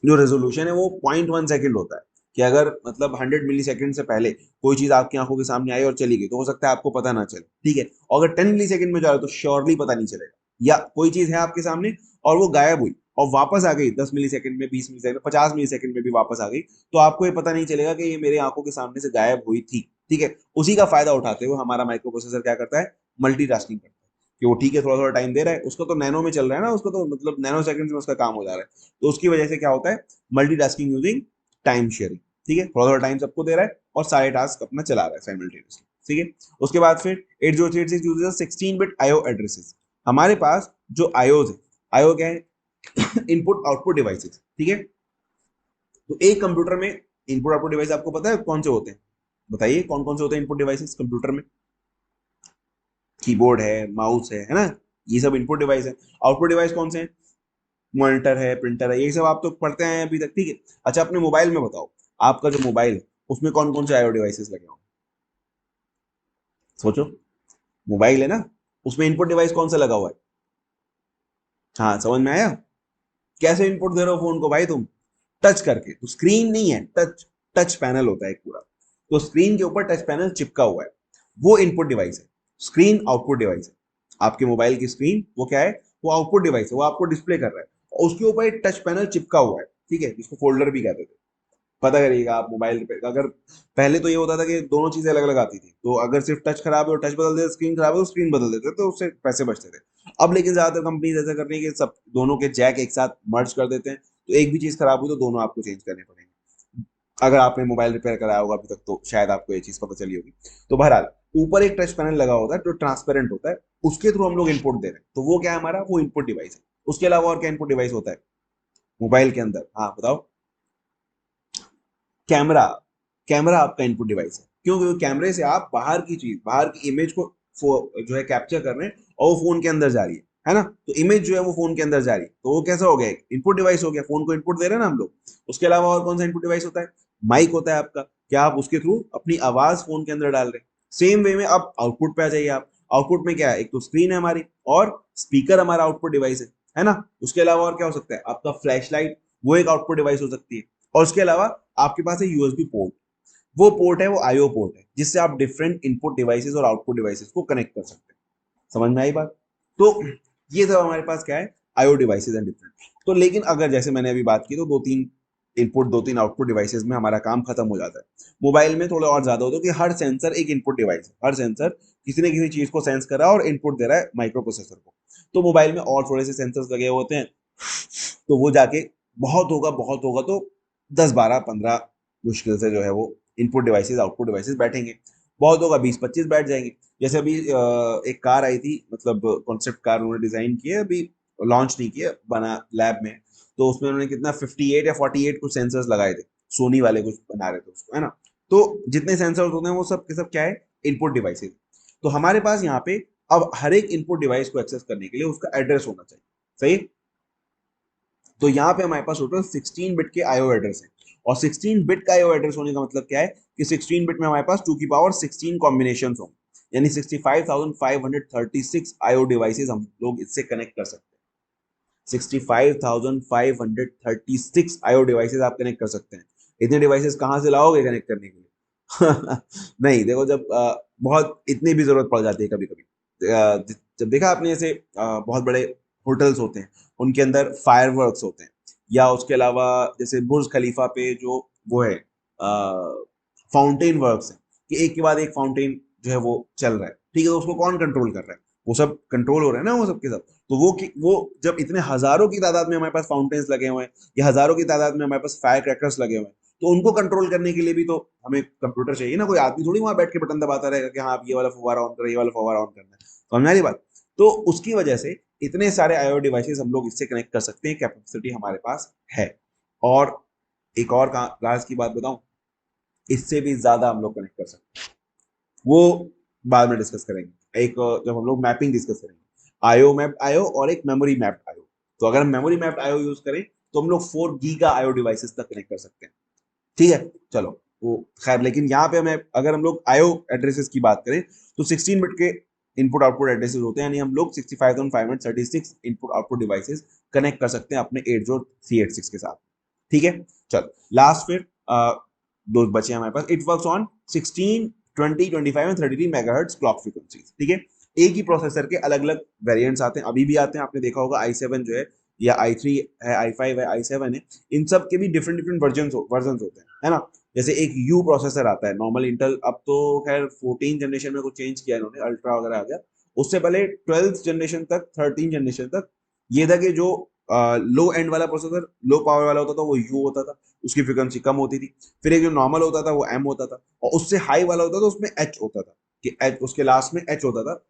जो रेजोल्यूशन है वो 0.1 सेकंड होता है, कि अगर मतलब 100 मिली सेकंड से पहले कोई चीज आपकी आंखों के सामने आई और चली गई तो हो सकता है आपको पता ना चले। ठीक है, और अगर 10 मिली सेकंड में जा रहा है तो श्योरली पता नहीं चलेगा। या कोई चीज है आपके सामने और वो गायब हुई और वापस आ गई 10 मिली सेकंड में, 20 मिली सेकंड में, 50 मिली सेकंड में भी वापस आ गई, तो आपको ये पता नहीं चलेगा कि ये मेरे आंखों के सामने से गायब हुई थी। ठीक है, उसी का फायदा उठाते हुए हमारा माइक्रो प्रोसेसर क्या करता है, मल्टीटास्किंग करता है, कि वो ठीक है थोड़ा थोड़ा टाइम दे रहा है, उसको तो नैनो में चल रहा है ना, उसको तो मतलब नैनो सेकंड में उसका काम हो जा रहा है, तो उसकी वजह से क्या होता है, मल्टीटास्किंग यूजिंग टाइम शेयरिंग। ठीक है, थोड़ा थोड़ा टाइम सबको दे रहा है और सारे टास्क अपना चला रहा है साइमल्टेनियसली। ठीक है, उसके बाद फिर 8086 यूजेस 16 बिट आईओ एड्रेसेस। हमारे पास जो आईओज है, आईओ क्या है, इनपुट आउटपुट डिवाइसेस। ठीक है, तो एक कंप्यूटर में इनपुट आउटपुट डिवाइस आपको पता है कौन से होते हैं? बताइए कौन कौन से होते हैं इनपुट डिवाइसेस कंप्यूटर में? कीबोर्ड है, माउस है ना, ये सब इनपुट डिवाइस है। आउटपुट डिवाइस कौन से हैं? मॉनिटर है, प्रिंटर है, ये सब आप तो पढ़ते हैं अभी तक। ठीक है, अच्छा अपने मोबाइल में बताओ, आपका जो मोबाइल है उसमें कौन कौन से आईओ डिवाइसेस लगे हों? सोचो, मोबाइल है ना, उसमें इनपुट डिवाइस कौन सा लगा हुआ है? हाँ, समझ में आया? कैसे इनपुट दे रहे हो फोन को भाई तुम? टच करके, तो स्क्रीन नहीं है, टच, टच पैनल होता है एक पूरा, तो स्क्रीन के ऊपर टच पैनल चिपका हुआ है, वो इनपुट डिवाइस है। स्क्रीन आउटपुट डिवाइस है। आपके मोबाइल की स्क्रीन वो क्या है, वो आउटपुट डिवाइस है, वो आपको डिस्प्ले कर रहा है, और उसके ऊपर एक टच पैनल चिपका हुआ है। ठीक है, जिसको फोल्डर भी कहते थे। पता करिएगा आप मोबाइल पे, अगर पहले तो ये होता था कि दोनों चीजें अलग अलग आती थी, तो अगर सिर्फ टच खराब है और टच बदल देते, स्क्रीन खराब है तो स्क्रीन बदल देते, तो उससे पैसे बचते थे। अब लेकिन ज्यादातर कंपनीज ऐसा कर रही है कि सब दोनों के जैक एक साथ मर्ज कर देते हैं, तो एक भी चीज खराब हुई तो दोनों आपको चेंज करने पड़ेंगे। अगर आपने मोबाइल रिपेयर कराया होगा अभी तक तो शायद आपको ये चीज पता चली होगी। तो बहरहाल, ऊपर एक टच पैनल लगा होता है जो ट्रांसपेरेंट होता है, उसके थ्रू हम लोग इनपुट दे रहे हैं, तो वो क्या है हमारा, वो इनपुट डिवाइस है। उसके अलावा और क्या इनपुट डिवाइस होता है मोबाइल के अंदर? हाँ बताओ। कैमरा। कैमरा आपका इनपुट डिवाइस है, क्यों? क्योंकि कैमरे से आप बाहर की चीज, बाहर की इमेज को जो है कैप्चर कर रहे हैं, और वो फोन के अंदर जा रही है ना, तो इमेज जो है वो फोन के अंदर जा रही है, तो वो कैसा हो गया, इनपुट डिवाइस हो गया, फोन को इनपुट दे रहे हैं ना हम लोग। उसके अलावा और कौन सा इनपुट डिवाइस होता है? माइक होता है आपका, क्या आप उसके थ्रू अपनी आवाज फोन के अंदर डाल रहे हैं। सेम वे में अब आउटपुट पे आ जाइए आप। आउटपुट में क्या है, एक तो स्क्रीन है हमारी, और स्पीकर हमारा आउटपुट डिवाइस है ना। उसके अलावा और क्या हो सकता है, आपका फ्लैश लाइट, वो एक आउटपुट डिवाइस हो सकती है। और उसके अलावा आपके पास है यूएसबी पोर्ट, वो पोर्ट है, वो आईओ पोर्ट है, जिससे आप डिफरेंट इनपुट डिवाइसेस और आउटपुट डिवाइसेस को कनेक्ट कर सकते हैं। समझ में आई बात? तो ये सब हमारे पास क्या है, आईओ डिवाइसेज एंड डिफरेंट। तो लेकिन अगर जैसे मैंने अभी बात की तो 2-3 इनपुट 2-3 आउटपुट डिवाइसेस में हमारा काम खत्म हो जाता है। मोबाइल में थोड़ा और ज्यादा होता है कि हर सेंसर एक इनपुट डिवाइस है, हर सेंसर किसी न किसी चीज को सेंस कर रहा है और इनपुट दे रहा है माइक्रो प्रोसेसर को। तो मोबाइल में और थोड़े से सेंसर्स लगे होते हैं, तो वो जाके बहुत होगा तो 10-12-15 मुश्किल से जो है वो इनपुट डिवाइसेस आउटपुट डिवाइसेस बैठेंगे। बहुत होगा 20-25 बैठ जाएंगे। जैसे अभी एक कार आई थी, मतलब कॉन्सेप्ट कार उन्होंने डिजाइन की है, अभी लॉन्च नहीं किया, बना लैब में। तो उसमें उन्होंने कितना 58 या 48 कुछ सेंसर्स लगाए थे, सोनी वाले कुछ बना रहे थे उसको, है ना। तो जितने सेंसर्स होते हैं वो सब के सब क्या है, इनपुट डिवाइसेस। तो हमारे पास यहाँ पे अब हर एक इनपुट डिवाइस को एक्सेस करने के लिए उसका एड्रेस होना चाहिए, सही। तो यहाँ पे हमारे पास टोटल 16 बिट के आईओ एड्रेस है। और 16 बिट का आईओ एड्रेस होने का मतलब क्या है कि 16 बिट में हमारे पास 2 की पावर 16 कॉम्बिनेशन होंगे, यानी 65,536 आईओ डिवाइसेस हम लोग इससे कनेक्ट कर सकते हैं। 65,536 आईओ डिवाइसेस आप कनेक्ट कर सकते हैं। इतने डिवाइसेस कहाँ से लाओगे कनेक्ट करने के लिए? नहीं, देखो, जब बहुत इतनी भी जरूरत पड़ जाती है कभी कभी। जब देखा आपने ऐसे बहुत बड़े होटल्स होते हैं, उनके अंदर फायरवर्क्स होते हैं, या उसके अलावा जैसे बुर्ज खलीफा पे जो वो है फाउंटेन वर्क्स है, कि एक के बाद एक फाउंटेन जो है वो चल रहा है, ठीक है। तो उसको कौन कंट्रोल कर रहा है? वो सब कंट्रोल हो रहा है ना, वो सब के सब। तो वो जब इतने हजारों की तादाद में हमारे पास फाउंटेन्स लगे हुए हैं, या हजारों की तादाद में हमारे पास फायर क्रैकर्स लगे हुए हैं, तो उनको कंट्रोल करने के लिए भी तो हमें कंप्यूटर चाहिए ना। कोई आदमी थोड़ी वहां बैठ के बटन दबाता रहेगा कि हाँ आप ये वाला फव्वारा ऑन करें, ये वाला फव्वारा ऑन करना है। तो हमारी बात, तो उसकी वजह से इतने सारे आईओ डिवाइसेस हम लोग इससे कनेक्ट कर सकते हैं, कैपेसिटी हमारे पास है। और एक और राज की बात बताऊं, इससे भी ज्यादा हम लोग कनेक्ट कर सकते हैं, वो बाद में डिस्कस करेंगे। एक जब हम लोग मैपिंग डिस्कस करेंगे, आईओ मैप आईओ और एक मेमोरी मैप्ड आईओ। तो अगर हम मेमोरी मैप्ड आईओ यूज करें तो हम लोग 4 गीगा आईओ डिवाइसेस तक कनेक्ट कर सकते हैं, ठीक है। चलो, वो खैर, लेकिन यहाँ पे हमें अगर हम लोग आईओ एड्रेसेस की बात करें तो 16 बिट के इनपुट आउटपुट एड्रेसेस होते हैं, यानी हम लोग 65,536 इनपुट आउटपुट डिवाइसेस कनेक्ट कर सकते हैं अपने 80386 के साथ, ठीक है। चलो, लास्ट फिर दो बचे हमारे पास। It works on 16, 20, 25 and 33 megahertz clock frequencies, ठीक है। एक ही प्रोसेसर के अलग अलग वेरिएंट्स आते हैं, अभी भी आते हैं, आपने देखा होगा i7 जो है, या i3 है, i5 है, i7 है, इन सब के भी डिफरेंट डिफरेंट वर्जन होते हैं, है ना। जैसे एक यू प्रोसेसर आता है नॉर्मल इंटेल, अब तो खैर 14 जनरेशन में कुछ चेंज किया इन्होंने, अल्ट्रा वगैरह आ गया। उससे पहले 12th जनरेशन तक, 13 जनरेशन तक ये था कि जो लो एंड वाला प्रोसेसर, लो पावर वाला होता था, वो यू होता था, उसकी फ्रिक्वेंसी कम होती थी। फिर एक जो नॉर्मल होता था वो एम होता था, और उससे हाई वाला होता था उसमें एच होता था, कि एच उसके लास्ट में एच होता था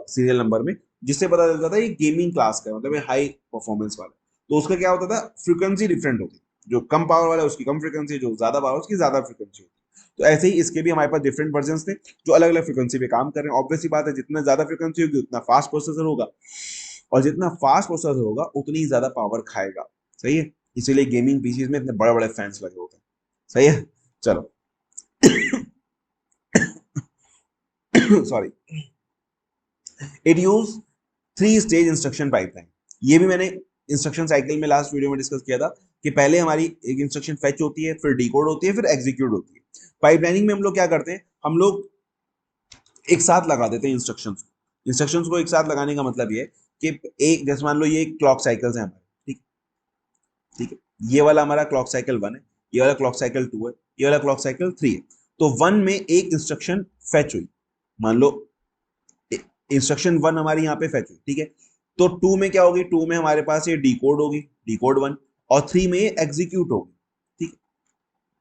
सीरियल नंबर में, जिससे पता चलता था ये गेमिंग क्लास का, मतलब ये हाई परफॉर्मेंस वाला। तो उसका क्या होता था, फ्रिक्वेंसी डिफरेंट होती, जो कम पावर वाला है उसकी कम फ्रिक्वेंसी, जो ज्यादा पावर उसकी ज्यादा फ्रिक्वेंसी होती। तो ऐसे ही इसके भी हमारे पास डिफरेंट वर्जन थे जो अलग अलग फ्रिक्वेंसी पे काम कर रहे हैं। ऑब्वियसली बात है, जितना ज्यादा फ्रिक्वेंसी होगी उतना फास्ट प्रोसेसर होगा, और जितना फास्ट प्रोसेसर होगा उतनी ही ज्यादा पावर खाएगा, सही है। इसीलिए गेमिंग पीसीज में इतने बड़े बड़े फैंस लगे होते हैं, सही है। चलो, sorry. It use 3 stage instruction pipeline. ये भी मैंने इंस्ट्रक्शन साइकिल में लास्ट वीडियो में डिस्कस किया था, कि पहले हमारी एक इंस्ट्रक्शन फेच होती है, फिर डिकोड होती है, फिर एग्जीक्यूट होती है। पाइपलाइनिंग में हम लोग क्या करते हैं, हम लोग एक साथ लगा देते हैं इंस्ट्रक्शंस को एक साथ लगाने का मतलब ये है कि एक, जैसे मान लो ये क्लॉक साइकिल्स है हमारे, ठीक ठीक है। ये वाला हमारा क्लॉक साइकिल 1 है, ये वाला क्लॉक साइकिल 2 है, ये वाला क्लॉक साइकिल 3 है। तो 1 में एक इंस्ट्रक्शन फेच हुई, मान लो इंस्ट्रक्शन 1 हमारी यहाँ पे फेच हुई, ठीक है। तो 2 में क्या होगी, 2 में हमारे पास ये डिकोड होगी, डिकोड 1, और 3 में ये एग्जीक्यूट होगी, ठीक है,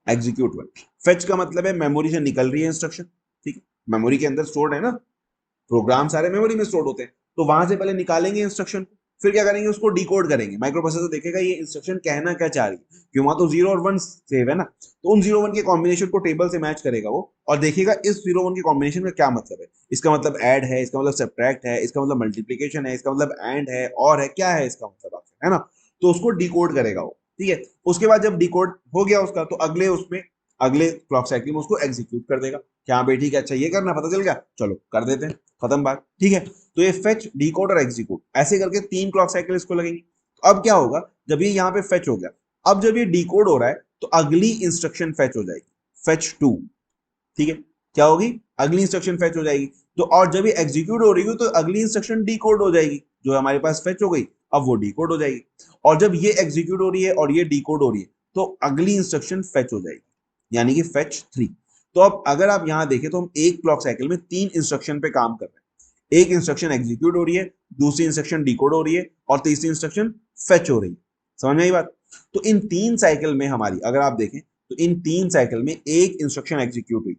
एग्जीक्यूट 1। फेच का मतलब है मेमोरी से निकल रही है इंस्ट्रक्शन, ठीक है, मेमोरी के अंदर स्टोर्ड है ना, प्रोग्राम सारे मेमोरी में स्टोर होते हैं। तो वहां से पहले निकालेंगे इंस्ट्रक्शन को, फिर क्या करेंगे, उसको डिकोड करेंगे। माइक्रो प्रोसेसर देखेगा ये इंस्ट्रक्शन कहना क्या चाह रही है, क्यों वहां तो 0 और 1 सेव है ना। तो उन 0-1 के कॉम्बिनेशन को टेबल से मैच करेगा वो, और देखेगा इस 0-1 के कॉम्बिनेशन का क्या मतलब है। इसका मतलब ऐड है, इसका मतलब सब्ट्रैक्ट है, इसका मतलब मल्टीप्लीकेशन है, इसका मतलब एंड है, और है, क्या है इसका मतलब आपसे, है ना। तो उसको डिकोड करेगा वो, ठीक है। उसके बाद जब डिकोड हो गया उसका, तो अगले क्लॉक साइकिल में उसको एग्जीक्यूट कर देगा, क्या भाई ठीक है, अच्छा ये करना पता चल गया, चलो कर देते हैं, खत्म बात, ठीक है। तो ये फेच, डिकोड और एग्जीक्यूट, ऐसे करके 3 क्लॉक साइकिल इसको लगेंगे। तो अब क्या होगा, जब ये यहाँ पे फेच हो गया, अब जब ये डिकोड हो रहा है तो अगली इंस्ट्रक्शन फेच हो जाएगी, फेच 2, ठीक है। क्या होगी, अगली इंस्ट्रक्शन फेच हो जाएगी। तो और जब ये एग्जीक्यूट हो रही हो तो अगली इंस्ट्रक्शन डिकोड हो जाएगी, जो हमारे पास फेच हो गई, अब वो डिकोड हो जाएगी, और जब ये एग्जीक्यूट हो रही है और ये डिकोड हो रही है तो अगली इंस्ट्रक्शन फेच हो जाएगी, यानी कि फेच 3। तो अब अगर आप यहां देखें तो हम एक क्लॉक साइकिल में 3 इंस्ट्रक्शन पे काम कर रहे हैं। एक इंस्ट्रक्शन एग्जीक्यूट हो रही है, दूसरी इंस्ट्रक्शन डिकोड हो रही है, और तीसरी इंस्ट्रक्शन फेच हो रही है। समझ में आई बात? तो इन 3 साइकिल में हमारी अगर आप देखें तो इन 3 साइकिल में एक इंस्ट्रक्शन एग्जीक्यूट हुई,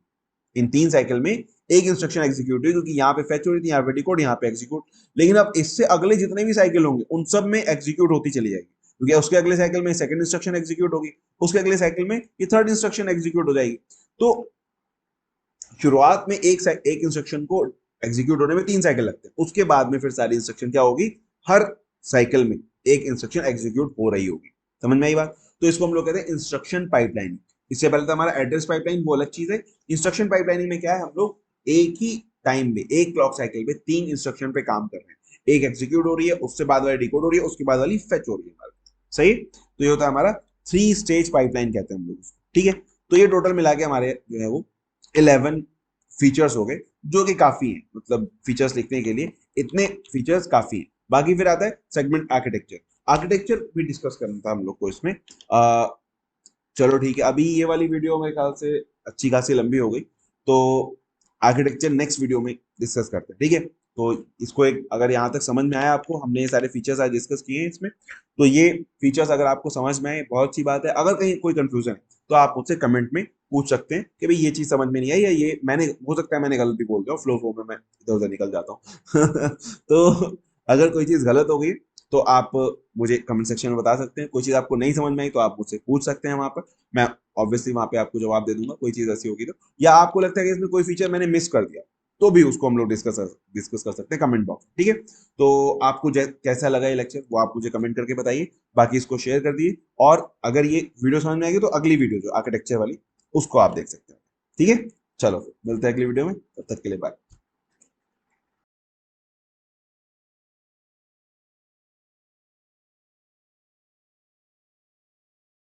इन 3 साइकिल में एक इंस्ट्रक्शन एग्जीक्यूट हुई, क्योंकि यहाँ पे फेच हो रही थी, यहाँ पे डिकोड, यहाँ पे एग्जीक्यूट। लेकिन अब इससे अगले जितने भी साइकिल होंगे उन सब में एग्जीक्यूट होती चली जाएगी, क्योंकि उसके अगले साइकिल में सेकंड इंस्ट्रक्शन एग्जीक्यूट होगी, उसके अगले साइकिल में ये थर्ड इंस्ट्रक्शन एग्जीक्यूट हो जाएगी। तो शुरुआत में एक इंस्ट्रक्शन को एग्जीक्यूट होने में 3 साइकिल लगते हैं, उसके बाद में फिर सारी इंस्ट्रक्शन क्या होगी, हर साइकिल में एक इंस्ट्रक्शन एग्जीक्यूट हो रही होगी। समझ में आई बात? तो इसको हम लोग कहते हैं इंस्ट्रक्शन पाइपलाइनिंग। इससे पहले तो हमारा एड्रेस पाइपलाइन वो अलग चीज है। इंस्ट्रक्शन पाइपलाइनिंग में क्या है, हम लोग एक ही टाइम में एक क्लॉक साइकिल में 3 इंस्ट्रक्शन पे काम कर रहे हैं। एक एग्जीक्यूट हो रही है, उससे बाद वाली डिकोड हो रही है, उसके बाद वाली फेच हो रही है हमारा। सही? तो ये होता है हमारा 3 स्टेज पाइपलाइन कहते हैं हम लोग। ठीक है, तो ये टोटल मिला के हमारे जो है वो 11 फीचर्स हो गए, जो कि काफी है, मतलब फीचर्स लिखने के लिए इतने फीचर्स काफी है। बाकी फिर आता है सेगमेंट आर्किटेक्चर। आर्किटेक्चर भी डिस्कस करना था हम लोग को इसमें। चलो ठीक है, अभी ये वाली वीडियो मेरे ख्याल से अच्छी खासी लंबी हो गई, तो आर्किटेक्चर नेक्स्ट वीडियो में डिस्कस करते हैं। ठीक है, तो इसको एक अगर यहाँ तक समझ में आया आपको, हमने ये सारे फीचर्स आज डिस्कस किए हैं इसमें, तो ये फीचर्स अगर आपको समझ में आए बहुत अच्छी बात है। अगर कहीं कोई कंफ्यूजन है तो आप मुझसे कमेंट में पूछ सकते हैं कि भाई ये चीज समझ में नहीं आई, या ये मैंने हो सकता है मैंने गलत भी बोल दिया, फ्लो में मैं इधर उधर निकल जाता हूँ तो अगर कोई चीज गलत हो गई तो आप मुझे कमेंट सेक्शन में बता सकते हैं। कोई चीज आपको नहीं समझ में आई तो आप मुझसे पूछ सकते हैं वहां पर, मैं ऑब्वियसली वहां पे आपको जवाब दे दूंगा, कोई चीज ऐसी होगी तो। या आपको लगता है कि इसमें कोई फीचर मैंने मिस कर दिया तो भी उसको हम लोग डिस्कस कर सकते हैं कमेंट बॉक्स। ठीक है, तो आपको कैसा लगा ये लेक्चर वो आप मुझे कमेंट करके बताइए। बाकी इसको शेयर कर दिए, और अगर ये वीडियो समझ में आएगी तो अगली वीडियो जो आर्किटेक्चर वाली उसको आप देख सकते हैं। ठीक है, चलो मिलते हैं अगली वीडियो में, तब तक के लिए बाय।